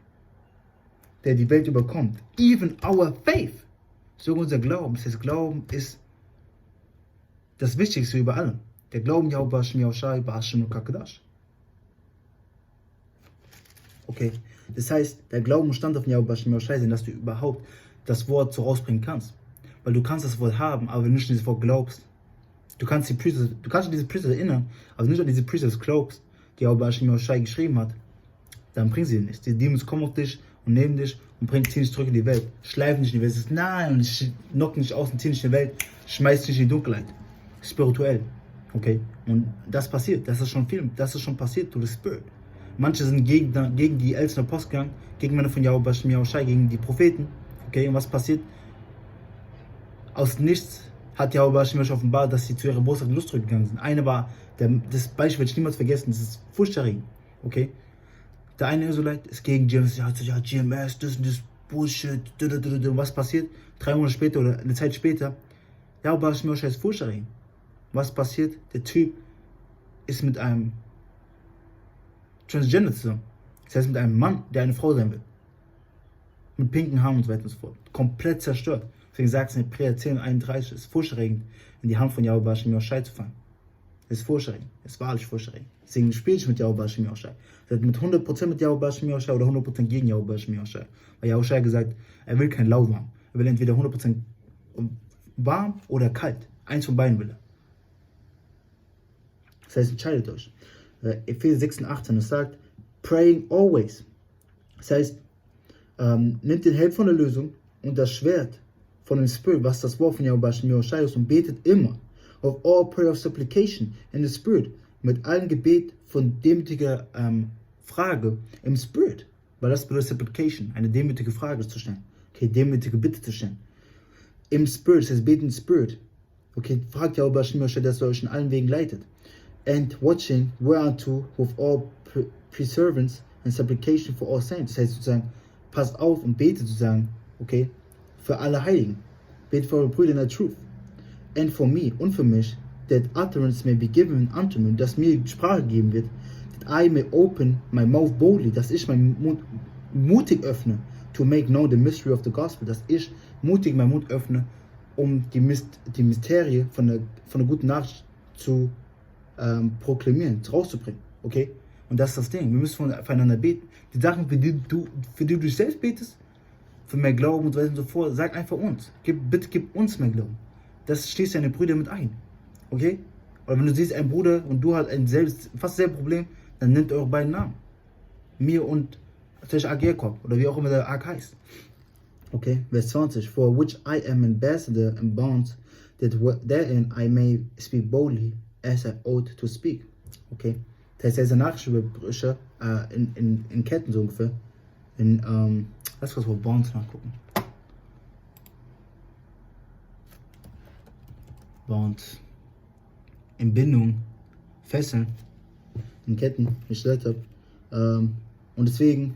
der die Welt überkommt. Even our faith. So unser Glauben. Das heißt, Glauben ist das Wichtigste über allem. Der Glauben Yahweh Okay, das heißt, der Glauben stand auf Yahweh sein, dass du überhaupt das Wort so rausbringen kannst. Weil du kannst das Wort haben, aber wenn du nicht an dieses Wort glaubst, du kannst dich an diese Priester erinnern, aber wenn du nicht an diese Priester glaubst, die Yahweh geschrieben hat, dann bringen sie dir nichts. Die Dämonen kommen auf dich und nehmen dich und ziehen dich zurück in die Welt, schleifen dich in die Welt, nein, und knocken dich aus und ziehen dich in die Welt, schmeißen dich in die Dunkelheit. Spirituell. Okay? Und das passiert, das ist schon passiert durch das Spirit. Manche sind gegen die ältesten Apostel gegangen, gegen Männer von Yahweh, gegen die Propheten. Okay, und was passiert? Aus nichts hat Yahweh offenbart, dass sie zu ihrer Botschaft und Lust zurückgegangen sind. Eine war, das Beispiel werde ich niemals vergessen, das ist furchterregend. Okay? Der eine Israelit ist gegen GMS, ja, GMS, das und das Bullshit, und was passiert? 3 Monate später oder eine Zeit später, Yahweh ist furchterregend. Was passiert? Der Typ ist mit einem Transgender zusammen. Das heißt mit einem Mann, der eine Frau sein will. Mit pinken Haaren und so weiter und so fort. Komplett zerstört. Deswegen sagt es in Hebräer 10:31, es ist furchterregend, in die Hand von Yahweh zu fallen. Es ist furchterregend. Es ist wahrlich furchterregend. Deswegen spiele ich mit Yahweh. Mit 100% mit Yahweh oder 100% gegen Yahweh. Weil Yahweh gesagt, er will kein Lauben haben. Er will entweder 100% warm oder kalt. Eins von beiden will er. Das heißt, entscheidet euch. Epheser 6:18, es sagt, praying always. Das heißt, nimmt den Helm von der Lösung und das Schwert von dem Spirit, was das Wort von Yahweh ist, und betet immer. Of all prayer of supplication in the Spirit. Mit allem Gebet von demütiger Frage im Spirit. Weil das bedeutet Supplication, eine demütige Frage zu stellen. Okay, demütige Bitte zu stellen. Im Spirit, das heißt beten im Spirit. Okay, fragt Yahweh, dass er euch in allen Wegen leitet. And watching whereunto with all perseverance and supplication for all saints. Das heißt sozusagen, passt auf und betet sozusagen, okay, für alle Heiligen. Betet für eure Brüder in der Truth. And for me, und für mich, that utterance may be given unto me, dass mir Sprache gegeben wird, that I may open my mouth boldly, dass ich meinen Mund mutig öffne, to make known the mystery of the gospel, dass ich mutig meinen Mund öffne, um die Mysterie von der guten Nachricht zu proklamieren, rauszubringen, okay? Und das ist das Ding, wir müssen füreinander beten. Die Sachen, für die du dich selbst betest, für mehr Glauben und so weiter und so fort, sag einfach uns. Bitte gib uns mehr Glauben. Das schließt deine Brüder mit ein, okay? Oder wenn du siehst, ein Bruder und du hast fast dasselbe Problem, dann nehmt eure beiden Namen. Mir und Jacob oder wie auch immer der Ark heißt. Okay, Vers 20. For which I am ambassador in bonds, that therein I may speak boldly, as I ought to speak. Okay, das heißt, er ist ein Nachrichtenüberbrücher in Ketten so ungefähr. Lass uns mal Bonds nachgucken. Bonds. In Bindung, Fesseln, in Ketten, wie ich gesagt habe. Und deswegen,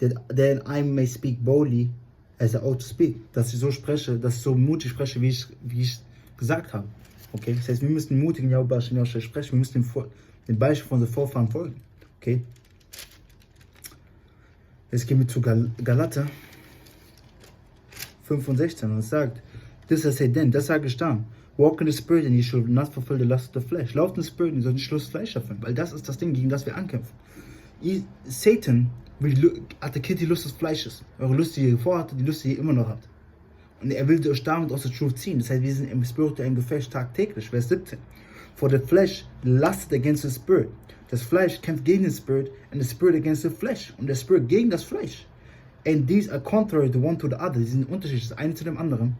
that I may speak boldly, as I ought to speak. Dass ich so spreche, dass ich so mutig spreche, wie ich gesagt habe. Okay, das heißt, wir müssen mutig in Yahweh sprechen, wir müssen dem Beispiel von unseren Vorfahren folgen. Okay? Jetzt gehen wir zu Galater 5 und 16 und es sagt, this I say then, das sage ich dann, walk in the Spirit and you shall not fulfill the lust of the flesh. Lauft in the Spirit und ihr sollt nicht Lust Fleisch erfüllen, weil das ist das Ding, gegen das wir ankämpfen. Satan attackiert die Lust des Fleisches, eure Lust, die ihr vorhattet, die Lust, die ihr immer noch habt. Und er will euch damit aus der Truth ziehen. Das heißt, wir sind im spirituellen Gefecht tagtäglich. Vers 17. For the flesh lusted against the spirit. Das Fleisch kämpft gegen den Spirit and the Spirit against the flesh. Und der Spirit gegen das Fleisch. And these are contrary the one to the other. Die sind unterschiedlich, das eine zu dem anderen.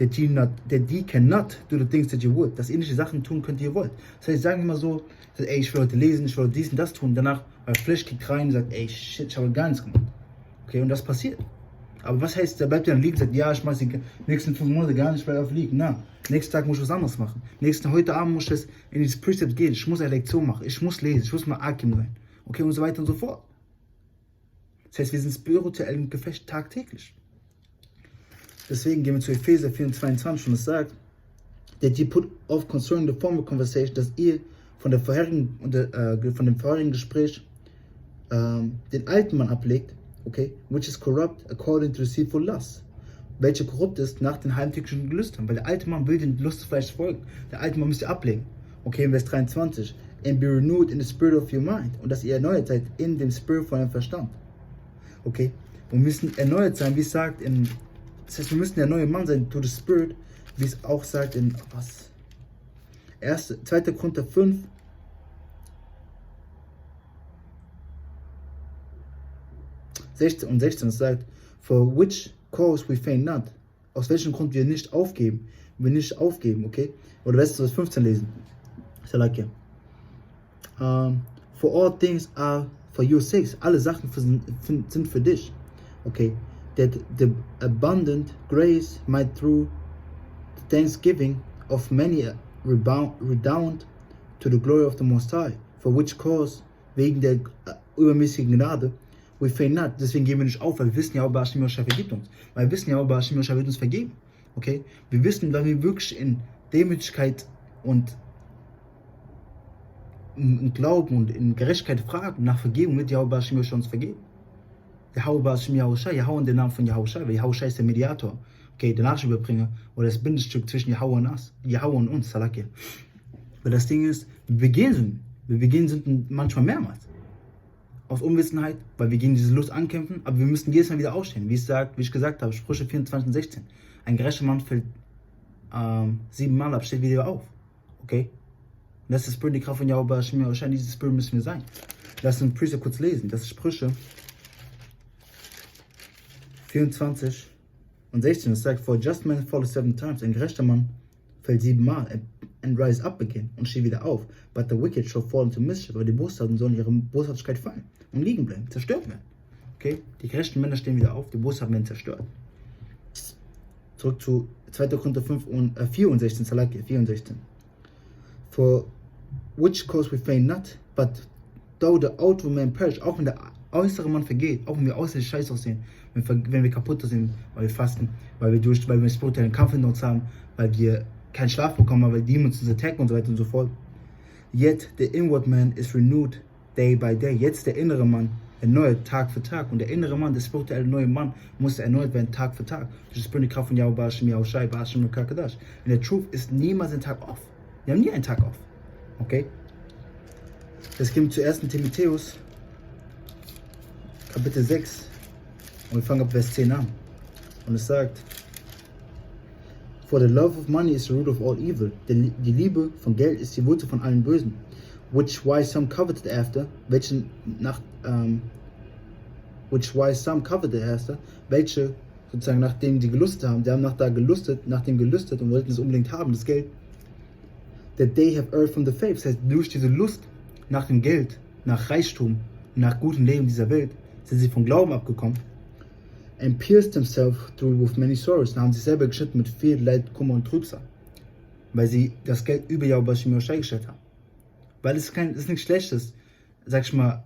that ye cannot do the things that you would. Dass ihr nicht die Sachen tun könnt, die ihr wollt. Das heißt, sagen wir mal so, ey, ich will heute lesen, ich will heute dies und das tun. Danach, euer Fleisch kickt rein und sagt, ey, shit, ich habe gar nichts gemacht. Okay, und das passiert. Aber was heißt, da bleibt ihr dann liegen und sagt, ja, ich mache die nächsten 5 Monate gar nicht, weil auf liegen. Na, nächsten Tag muss ich was anderes machen. Heute Abend muss ich in dieses Precepts gehen. Ich muss eine Lektion machen. Ich muss lesen. Ich muss mal Akim sein. Okay, und so weiter und so fort. Das heißt, wir sind spirituell im Gefecht tagtäglich. Deswegen gehen wir zu Epheser 4,22 und es sagt, that you put off concerning the former conversation, dass ihr von dem vorherigen Gespräch den alten Mann ablegt, okay, which is corrupt according to deceitful lust, welche korrupt ist nach den heimtückischen Gelüstern, weil der alte Mann will den Lustfleisch folgen. Der alte Mann müsst ihr ablegen. Okay, in Vers 23, and be renewed in the spirit of your mind, und dass ihr erneuert seid in dem Spirit von eurem Verstand. Okay, wir müssen erneuert sein, wie es sagt das heißt, wir müssen der neue Mann sein, to the Spirit, wie es auch sagt in 2. Korinther 5, und 16, es sagt, for which cause we faint not, aus welchem Grund wir nicht aufgeben, okay? Oder wirst du das 15 lesen? Salakia. For all things are for your sakes, alle Sachen sind für dich, okay? That the abundant grace might through the thanksgiving of many redound to the glory of the Most High, for which cause, wegen der übermäßigen Gnade, we faint not, deswegen geben wir nicht auf, weil wir wissen ja, Abba Hashem Yosha vergibt uns, weil wir wissen ja, Abba Hashem Yosha wird uns vergeben, okay? Wir wissen, wenn wir wirklich in Demütigkeit und in Glauben und in Gerechtigkeit fragen, nach Vergebung wird Abba Hashem Yosha uns vergeben. Der Abba Hashem Yahusha, Yahweh in den Namen von Yahusha, weil Yahusha ist der Mediator, okay, der Nachschubüberbringer oder das Bindestück zwischen Yahweh und uns, Salakia. Weil das Ding ist, wir begehen Sünden manchmal mehrmals. Aus Unwissenheit, weil wir gegen diese Lust ankämpfen, aber wir müssen jedes Mal wieder aufstehen. Wie ich gesagt habe, Sprüche 24 und 16. Ein gerechter Mann fällt 7 Mal ab, steht wieder auf. Okay? Und das ist die Kraft von Yahweh Hashem Yahusha, dieses Spirit müssen wir sein. Lass uns Priester kurz lesen. Das ist Sprüche 24 und 16. Es sagt, for a just man falls 7 times. Ein gerechter Mann fällt 7 Mal and rise up again und steht wieder auf. But the wicked shall fall into mischief. Aber die Boshaten sollen ihre Boshaftigkeit fallen und liegen bleiben, zerstört werden. Okay? Die gerechten Männer stehen wieder auf, die Boshaten werden zerstört. Zurück zu 2. Korinther 4 und 16, Salakia, 4 und 16. For which cause we faint not, but though the outward man perish, auch wenn der äußere Mann vergeht, auch wenn wir äußerlich scheiße aussehen, wenn wir kaputt sind, weil wir fasten, weil wir einen spirituellen Kampf in uns haben, weil wir keinen Schlaf bekommen haben, weil Demons uns attacken und so weiter und so fort. Yet the inward man is renewed day by day. Jetzt der innere Mann erneuert Tag für Tag. Und der innere Mann, der spirituelle neue Mann, muss erneuert werden Tag für Tag. Durch die Kraft von Yahweh Hashem Yahushai, Hashem Kakadash. Und der Truth ist niemals ein Tag off. Wir haben nie einen Tag off. Okay? Das kommt zu 1. Timotheus, Kapitel 6. Und wir fangen ab Vers 10 an. Und es sagt, for the love of money is the root of all evil. Die Liebe von Geld ist die Wurzel von allen Bösen. Which why some coveted after, welche sozusagen nachdem die gelustet haben, die haben nach dem gelüstet und wollten es unbedingt haben, das Geld. That they have erred from the faith. Das heißt, durch diese Lust nach dem Geld, nach Reichtum, nach gutem Leben dieser Welt, sind sie vom Glauben abgekommen. And pierced themselves through with many sorrows. Da haben sie sich selber geschnitten mit viel Leid, Kummer und Trübsal. Weil sie das Geld über Yahweh Hashem Yahusha gestellt haben. Weil es ist nichts Schlechtes, sag ich mal,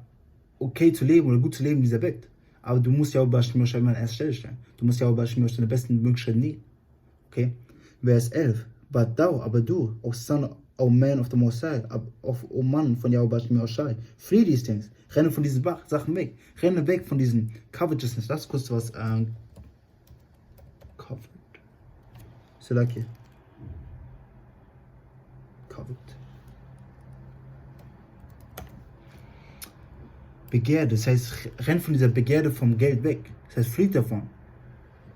okay zu leben oder gut zu leben in dieser Welt. Aber du musst Yahweh Hashem Yahusha immer an erster Stelle stellen. Du musst Yahweh Hashem Yahusha in der besten Möglichkeit nehmen. Okay? Vers 11. But thou, aber du, O son, O man of the Most High, O Mann von Yahweh Hashem Yahusha, flee these things. Renne von diesen Sachen weg. Renne weg von diesen Covetousness. Lass kurz was covered. Selaki. Covered. Begierde, das heißt, renn von dieser Begierde vom Geld weg. Das heißt, fliegt davon.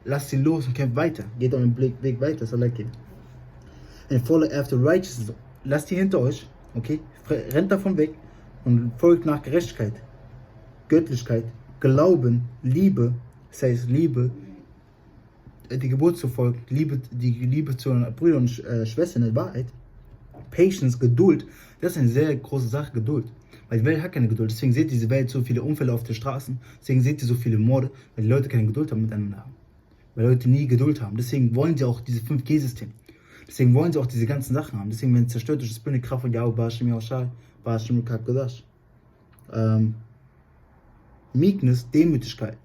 Lasst sie los und kämpft weiter. Geht euren Weg weiter, Selaki. And follow after righteousness. Lasst die hinter euch, okay? Rennt davon weg und folgt nach Gerechtigkeit, Göttlichkeit, Glauben, Liebe, das heißt Liebe, die Geburt zu folgen, die Liebe zu den Brüdern und Schwestern in Wahrheit, Patience, Geduld, das ist eine sehr große Sache, Geduld. Weil die Welt hat keine Geduld, deswegen seht ihr diese Welt so viele Unfälle auf den Straßen, deswegen seht ihr so viele Morde, weil die Leute keine Geduld haben miteinander haben. Weil Leute nie Geduld haben, deswegen wollen sie auch diese 5G-System. Deswegen wollen sie auch diese ganzen Sachen haben, deswegen werden sie zerstört durch das Bünde Kraft von Yahweh, Bashim Yahushai, Bashim Kakadash. Meekness, Demütigkeit,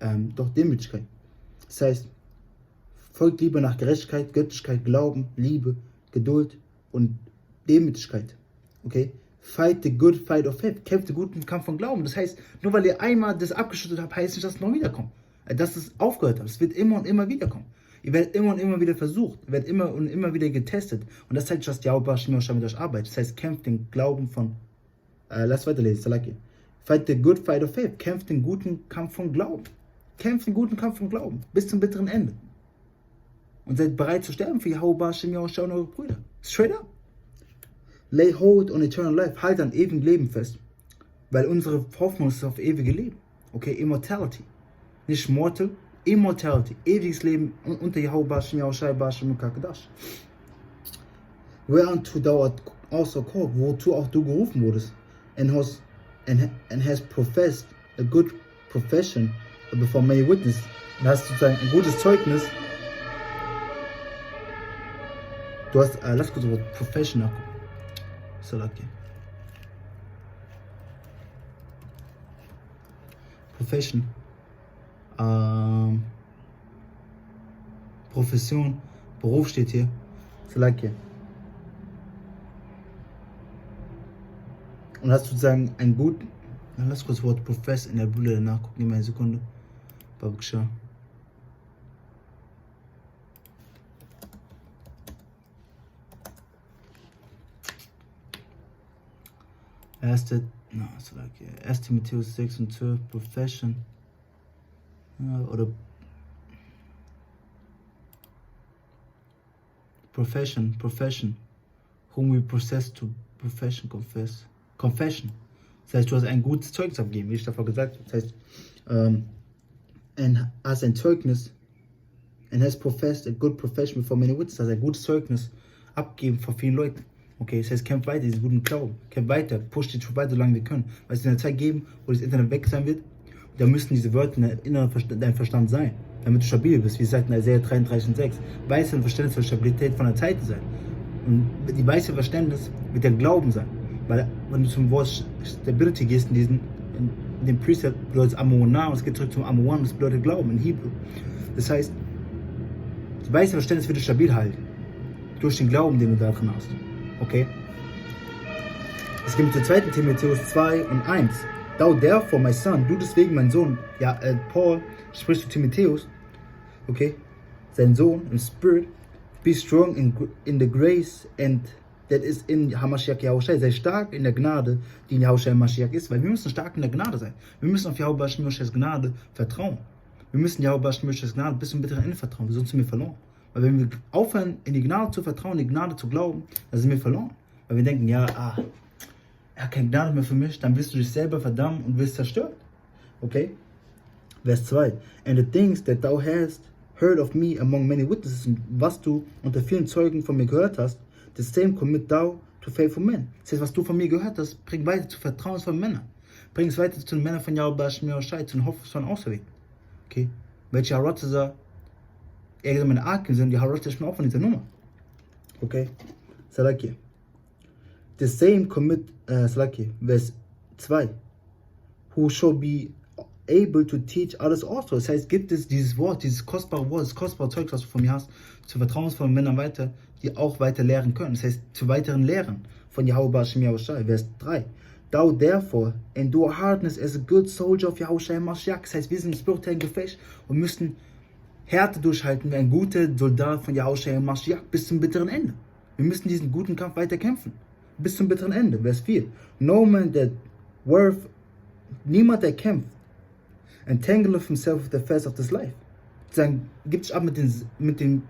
Demütigkeit. Das heißt, folgt Liebe nach Gerechtigkeit, Göttlichkeit, Glauben, Liebe, Geduld und Demütigkeit. Okay? Fight the good fight of faith. Kämpft den guten Kampf von Glauben. Das heißt, nur weil ihr einmal das abgeschüttet habt, heißt nicht, dass es noch wiederkommt. Dass es aufgehört hat. Es wird immer und immer wiederkommen. Ihr werdet immer und immer wieder versucht. Ihr werdet immer und immer wieder getestet. Und das zeigt, dass Yahweh Bashim Yahushai mit euch arbeitet. Das heißt, kämpft den Glauben von... lass weiterlesen, Salaki. Fight the good fight of faith. Kämpft den guten Kampf von Glauben. Kämpft den guten Kampf von Glauben. Bis zum bitteren Ende. Und seid bereit zu sterben für Yahweh Bashim Yahushai und eure Brüder. Straight up. Lay hold on eternal life. Halt an ewigem Leben fest. Weil unsere Hoffnung ist auf ewige Leben. Okay, Immortality. Nicht mortal, Immortality. Ewiges Leben unter Yahweh Bashim Yahushai Bashim Kakadash. Whereunto thou art also called, wozu auch du gerufen wurdest, and has professed a good profession before many witnesses. Du hast sozusagen ein gutes Zeugnis. Du hast, lass kurz über Profession nachgucken. Salaki. Profession. Profession. Beruf steht hier. Salaki. Und hast sozusagen ein gut. Lass kurz das Wort Profess in der Bibel nachgucken. Gib mir eine Sekunde. Babakshah. Erste Timotheus 6 und 12, Profession. Oder Profession. Whom we possess to profession, Confession. Das heißt, du hast ein gutes Zeugnis abgegeben, wie ich davor gesagt habe. Das heißt, and hast ein Zeugnis, and has professed a good profession before many witnesses, also ein gutes Zeugnis abgegeben vor vielen Leuten. Okay, das heißt, kämpft weiter, diesen guten Glauben. Kämpft weiter, pusht die Truhe weiter, solange wir können. Weil es in der Zeit geben, wo das Internet weg sein wird, da müssen diese Wörter in deinem Verstand sein, damit du stabil bist, wie es sagt in Isaiah 33 und 6. Weisheit und Verständnis wird Stabilität von der Zeit sein. Und die Weisheit und Verständnis wird der Glauben sein. Weil, wenn du zum Wort Stability gehst, in dem Preset bedeutet es Amonah und es geht zurück zum Amon, das bedeutet Glauben in Hebrew. Das heißt, die Weisheit und Verständnis wird dich stabil halten. Durch den Glauben, den du da drin hast. Okay? Es gibt zu 2. Timotheus 2 und 1. Thou therefore, my son, du deswegen, mein Sohn. Ja, Paul spricht zu Timotheus, okay, sein Sohn im Spirit, be strong in the grace and that is in Hamashiach Yahushai. Sei stark in der Gnade, die in Yahushai Mashiach ist, weil wir müssen stark in der Gnade sein. Wir müssen auf Yahweh Bashim Yahushais Gnade vertrauen. Wir müssen Yahweh Bashim Yahushais Gnade bis zum bitteren Ende vertrauen, sonst sind wir verloren. Weil wenn wir aufhören, in die Gnade zu vertrauen, in die Gnade zu glauben, dann sind wir verloren. Weil wir denken, er hat keine Gnade mehr für mich, dann wirst du dich selber verdammen und wirst zerstört. Okay? Vers 2. And the things that thou hast heard of me among many witnesses, und was du unter vielen Zeugen von mir gehört hast, the same commit thou to faithful men. Das heißt, was du von mir gehört hast, bring weiter zu vertrauensvollen Männern. Bring es weiter zu den Männern von Yahweh Bashim Yahushai, zu den hoffnungsvollen Auserwählten. Okay? Welche Harotzah meine Arken sind, die Harotzah ist mir auch von dieser Nummer. Okay? Salaki. The same commit, Salaki, Vers 2. Who shall be able to teach others also. Das heißt, gibt es dieses Wort, dieses kostbare Wort, das kostbare Zeug, was du von mir hast, zu vertrauensvollen Männern weiter, die auch weiter lehren können. Das heißt, zu weiteren Lehren von Yahweh Bashim Yahushai. Vers 3. Thou therefore endure hardness as a good soldier of Yahushai Mashiach. Das heißt, wir sind im spirituellen Gefecht und müssen Härte durchhalten wie ein guter Soldat von Yahushai Mashiach bis zum bitteren Ende. Wir müssen diesen guten Kampf weiter kämpfen. Bis zum bitteren Ende. Vers 4. No man that worth, niemand der kämpft, entangleth himself with the affairs of this life. Sagen, gibt sich ab mit den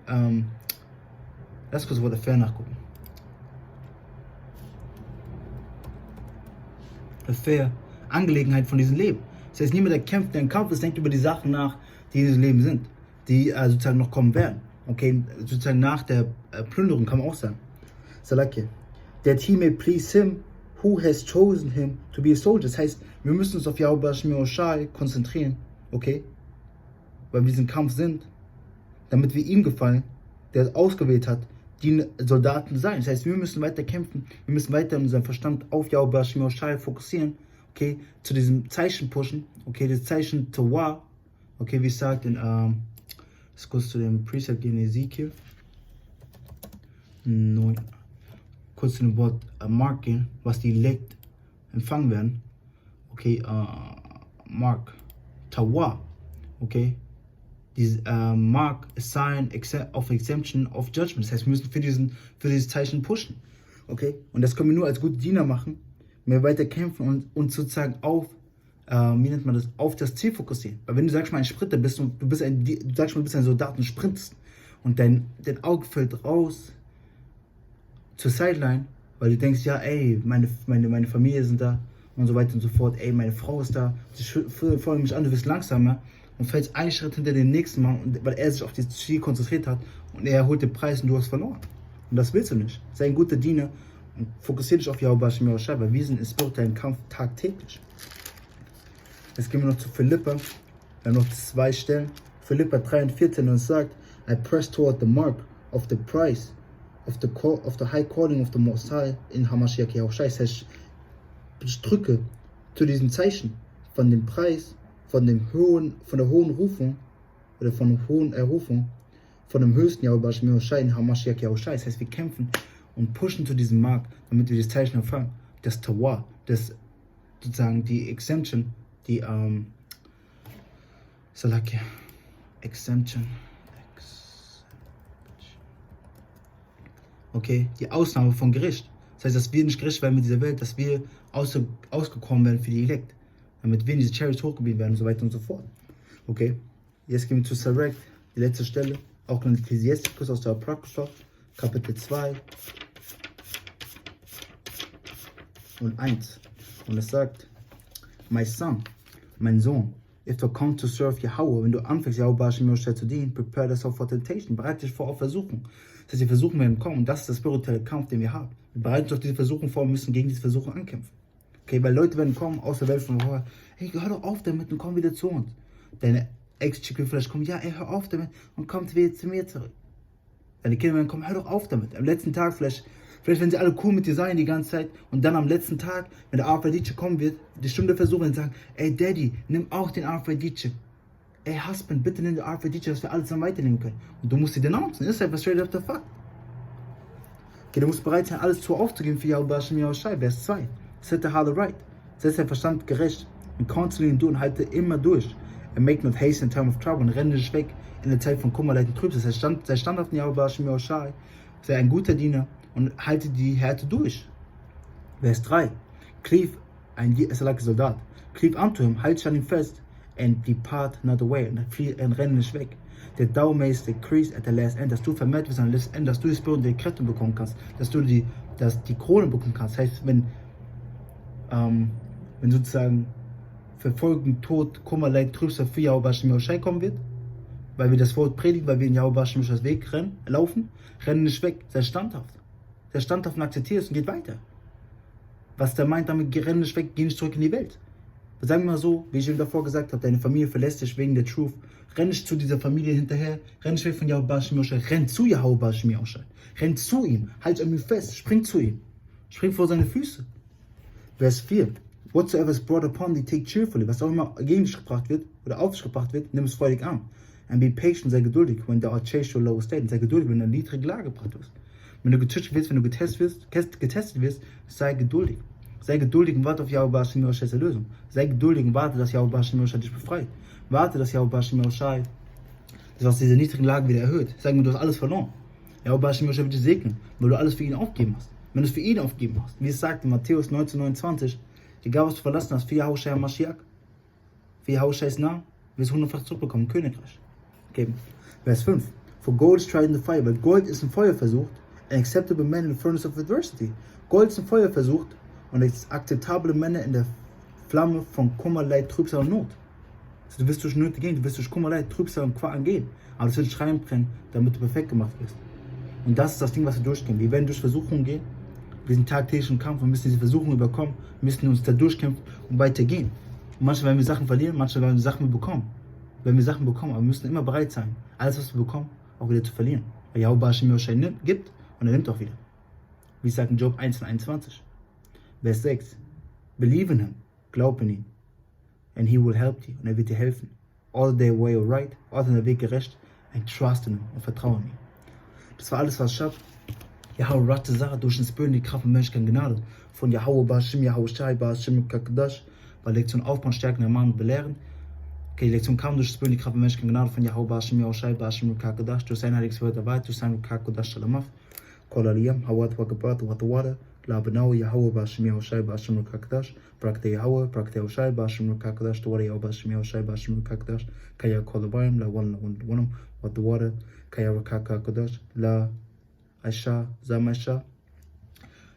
lass kurz Wort Affair nachgucken. Affair, Angelegenheit von diesem Leben. Das heißt, niemand, der kämpft, der im Kampf ist, denkt über die Sachen nach, die in diesem Leben sind. die sozusagen noch kommen werden. Okay, sozusagen nach der Plünderung kann man auch sagen. Salake. That he may please him who has chosen him to be a soldier. Das heißt, wir müssen uns auf Yahweh Shai konzentrieren, okay? Weil wir diesen Kampf sind, damit wir ihm gefallen, der es ausgewählt hat, die Soldaten sein. Das heißt, wir müssen weiter kämpfen, wir müssen weiter unseren Verstand auf Yahweh Shai fokussieren, okay? Zu diesem Zeichen pushen, okay? Das Zeichen Tawah, okay? Wie es sagt in, jetzt kurz zu dem Precept in Ezekiel 9. Kurz zu dem Wort Mark gehen, was die Elect empfangen werden. Okay, Mark, Tawah, okay. Dieses Mark, a sign of exemption of judgment. Das heißt, wir müssen für dieses Zeichen pushen. Okay, und das können wir nur als gute Diener machen, wenn wir weiter kämpfen und uns sozusagen auf, wie nennt man das, auf das Ziel fokussieren. Weil wenn du sagst mal ein Sprinter bist und du sagst mal, du bist ein Soldat und sprintest und dein Auge fällt raus zur Sideline, weil du denkst, ja, ey, meine Familie sind da und so weiter und so fort, ey, meine Frau ist da, sie folgen mich an, du wirst langsamer und fällst einen Schritt hinter den nächsten Mal, weil er sich auf das Ziel konzentriert hat und er holt den Preis und du hast verloren. Und das willst du nicht. Sei ein guter Diener und fokussiere dich auf Yahweh Shai, weil wir sind im spirituellen Kampf tagtäglich. Jetzt gehen wir noch zu Philippa, wir haben noch 2 Stellen. Philippa 3 und 14 und sagt, I press toward the mark of the prize of the high calling of the Most High in Hamashiach Yahushua. Das heißt, ich drücke zu diesem Zeichen von dem Preis, von der hohen Rufung oder von der hohen Errufung von dem höchsten Yahushua in Hamashiach Yahushua. Das heißt, wir kämpfen und pushen zu diesem Markt, damit wir das Zeichen empfangen. Das Tawah, das sozusagen die Exemption, die Salaki, Exemption. Okay, die Ausnahme von Gericht. Das heißt, dass wir nicht gerecht werden mit dieser Welt, dass wir ausgekommen werden für die Elekt, damit wir in diese Chariots hochgebieten werden und so weiter und so fort. Okay, jetzt gehen wir zu Sarek, die letzte Stelle, auch in Ecclesiasticus aus der Apokrypha, Kapitel 2 und 1. Und es sagt, My son, mein Sohn, if you come to serve Yahweh, wenn du anfängst, Yahweh zu dienen, prepare yourself for temptation, bereite dich vor auf Versuchung. Das heißt, die Versuchungen werden kommen und das ist der spirituelle Kampf, den wir haben. Wir bereiten uns auf diese Versuchung vor und müssen gegen diese Versuchung ankämpfen. Okay, weil Leute werden kommen aus der Welt von vorher, hey, hör doch auf damit und komm wieder zu uns. Deine Ex-Chick will vielleicht kommen, ja, ey, hör auf damit und kommt wieder zu mir zurück. Deine Kinder werden kommen, hör doch auf damit. Am letzten Tag vielleicht werden sie alle cool mit dir sein die ganze Zeit und dann am letzten Tag, wenn der Arfadice kommen wird, die Stunde versuchen und sagen, ey Daddy, nimm auch den Arfadice. Ey Husband, bitte nimm den Arfadice, dass wir alles dann weiternehmen können. Und du musst sie denouncen, das ist einfach straight up the fuck. Okay, du musst bereit sein, alles zu aufzugeben für Yahweh Shai, Vers 2. Set the heart right, setz dein Verstand gerecht und counsel ihn du und halte immer durch. And make not haste in time of trouble und renne dich weg in der Zeit von Kummer, Leid und Trübsal. Sei standhaft in Yahweh Shai, sei ein guter Diener und halte die Härte durch. Vers 3. Cleave, ein Soldat, cleave unto him, halte dich an ihm fest, and depart not away, und renne nicht weg. That thou mayst decrease at the last end, dass du vermehrt wirst am letzten Ende, dass du die spirituelle Kräfte bekommen kannst, dass du die Krone bekommen kannst. Das heißt, wenn sozusagen Verfolgung, Tod, Kummer, Leid, Trübsal für Yahweh Shai kommen wird, weil wir das Wort predigen, weil wir in Yahweh Shai's Weg laufen, renne nicht weg, sei standhaft. Sei standhaft und akzeptiere es und geht weiter. Was der meint damit, renn nicht weg, geh nicht zurück in die Welt. Sagen wir mal so, wie ich ihm davor gesagt habe, deine Familie verlässt dich wegen der Truth. Renn nicht zu dieser Familie hinterher, renn nicht weg von Yahweh Shai, renn zu Yahweh Shai. Renn zu ihm, halt an ihm fest, spring zu ihm. Spring vor seine Füße. Vers 4. Whatsoever is brought upon thee, take cheerfully. Was auch immer gegen dich gebracht wird oder auf dich gebracht wird, nimm es freudig an. And be patient, sei geduldig, when thou art chased to a lower state. Sei geduldig, wenn du in eine niedrige Lage gebracht wirst. Wenn du getestet wirst, wenn du getestet wirst, sei geduldig. Sei geduldig und warte auf Yahweh Shai's Erlösung. Sei geduldig und warte, dass Yahweh Shai dich befreit. Warte, dass Yahweh Shai dich aus dieser niedrigen Lage wieder erhöht. Sag mir, du hast alles verloren. Yahweh Shai wird dich segnen, weil du alles für ihn aufgeben hast. Wenn du es für ihn aufgeben hast, wie es sagt in Matthäus 19,29, egal was du verlassen hast, für Yahushua HaMashiach, für Yahushua's Namen, wirst du 100-fach zurückbekommen, Königreich. Okay. Vers 5. For gold is tried in the fire, weil Gold ist im Feuer versucht, an acceptable man in the furnace of adversity. Gold ist im Feuer versucht und akzeptable Männer in der Flamme von Kummer, Leid, Trübsal und Not. Du wirst durch Nöte gehen, du wirst durch Kummer, Leid, Trübsal und Qualen gehen. Aber das wird dich reinbrennen, damit du perfekt gemacht wirst. Und das ist das Ding, was wir durchgehen. Wir werden durch Versuchungen gehen. Wir sind tagtäglich im Kampf. Wir müssen diese Versuchungen überkommen. Wir müssen uns da durchkämpfen und weitergehen. Und manchmal werden wir Sachen verlieren, manchmal werden wir Sachen bekommen. Wenn wir Sachen bekommen, aber wir müssen immer bereit sein, alles, was wir bekommen, auch wieder zu verlieren. Weil Jahwe gibt und er nimmt auch wieder. Wie es sagt in Job 1,21. Vers 6. Believe in him. Glaub in ihn. And he will help you. Und er wird dir helfen. All their way of right. All der Weg gerecht. And trust in him. Und vertraue in ihn. Das war alles, was ich schafft. Yahweh Ratte Sache durch den Spirit, die Kraft und Menschlichkeit Gnade. Von Yahweh Bashim, Yahweh Shai, Bashim, Kakadash. Bei Lektion Aufbauen, Stärken, Ermahnen und Belehren. Okay, die Lektion kam durch den Spirit, die Kraft und Menschlichkeit Gnade. Von Yahweh Bashim, Yahweh Shai, Bashim, Kakadash. Durch sein heiliges Wort dabei, durch sein Kakadash Shalamaf. Kol Aliyam, Hawat Wakabat, Watawada. La Benau, Yahweh Bashim, Yahweh Shai, Bashim, Kakadash. Brakte Yahweh, Brakte Yahweh Shai, Bashim, Kakadash. Tawada Yahweh Bashim, Yahweh Shai, Bashim, Kakadash. Kaya Kolabayim, La Wanam, Watawada. Kaya Kakadash. La Aisha, Zamasha.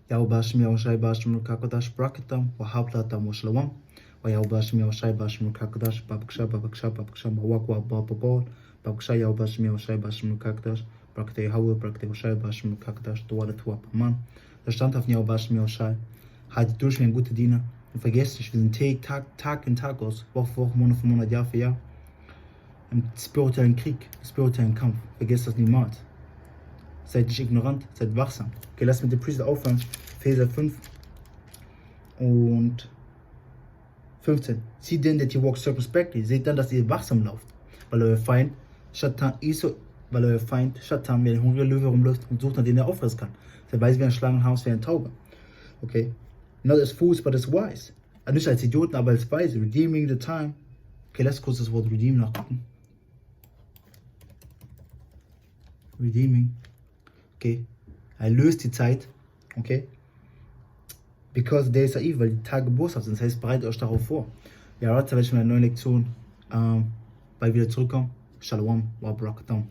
Yahweh Bashim, Yahweh Shai, Bashim, Kakadash, Brakatam, Wahablatam, Washalawam, Yahweh Bashim, Yahweh Shai, Bashim, Kakadash, Babaksha, Mawakwa, Bababol, Babaksha, Yahweh Bashim, Yahweh Shai, Bashim, Kakadash, Brakte Yahweh, Brakte Yahweh Shai, Bashim, Kakadash, Tuwale, Tuwapaman. Der stand auf Yahweh Bashim, Yahweh Shai, haltet durch wie ein guter Diener und vergesst nicht, wir sind Tag in Tag aus, Woche für Woche, Monat für Monat, Jahr für Jahr, im spirituellen Krieg, im spirituellen Kampf. Vergesst das niemals. Seid nicht ignorant, seid wachsam. Okay, lasst mit dem Priester aufhören. Epheser 5 und 15. See then that you walk circumspectly. Seht dann, dass ihr wachsam lauft. Weil euer Feind Satan wie ein hungriger Löwe rumläuft und sucht, nach dem er auffressen kann. Er weiß wie ein Schlangenhaus, wie ein Taube. Okay? Not as fools, but as wise. Also nicht als Idioten, aber als weise. Redeeming the time. Okay, lasst kurz das Wort redeem nachgucken. Redeeming. Okay, er löst die Zeit, okay, because days are evil, weil die Tage boshaft sind, das heißt, bereitet euch darauf vor. Ja, heute werde ich mit einer neuen Lektion bald wieder zurückkommen. Shalom, wa barakatuh.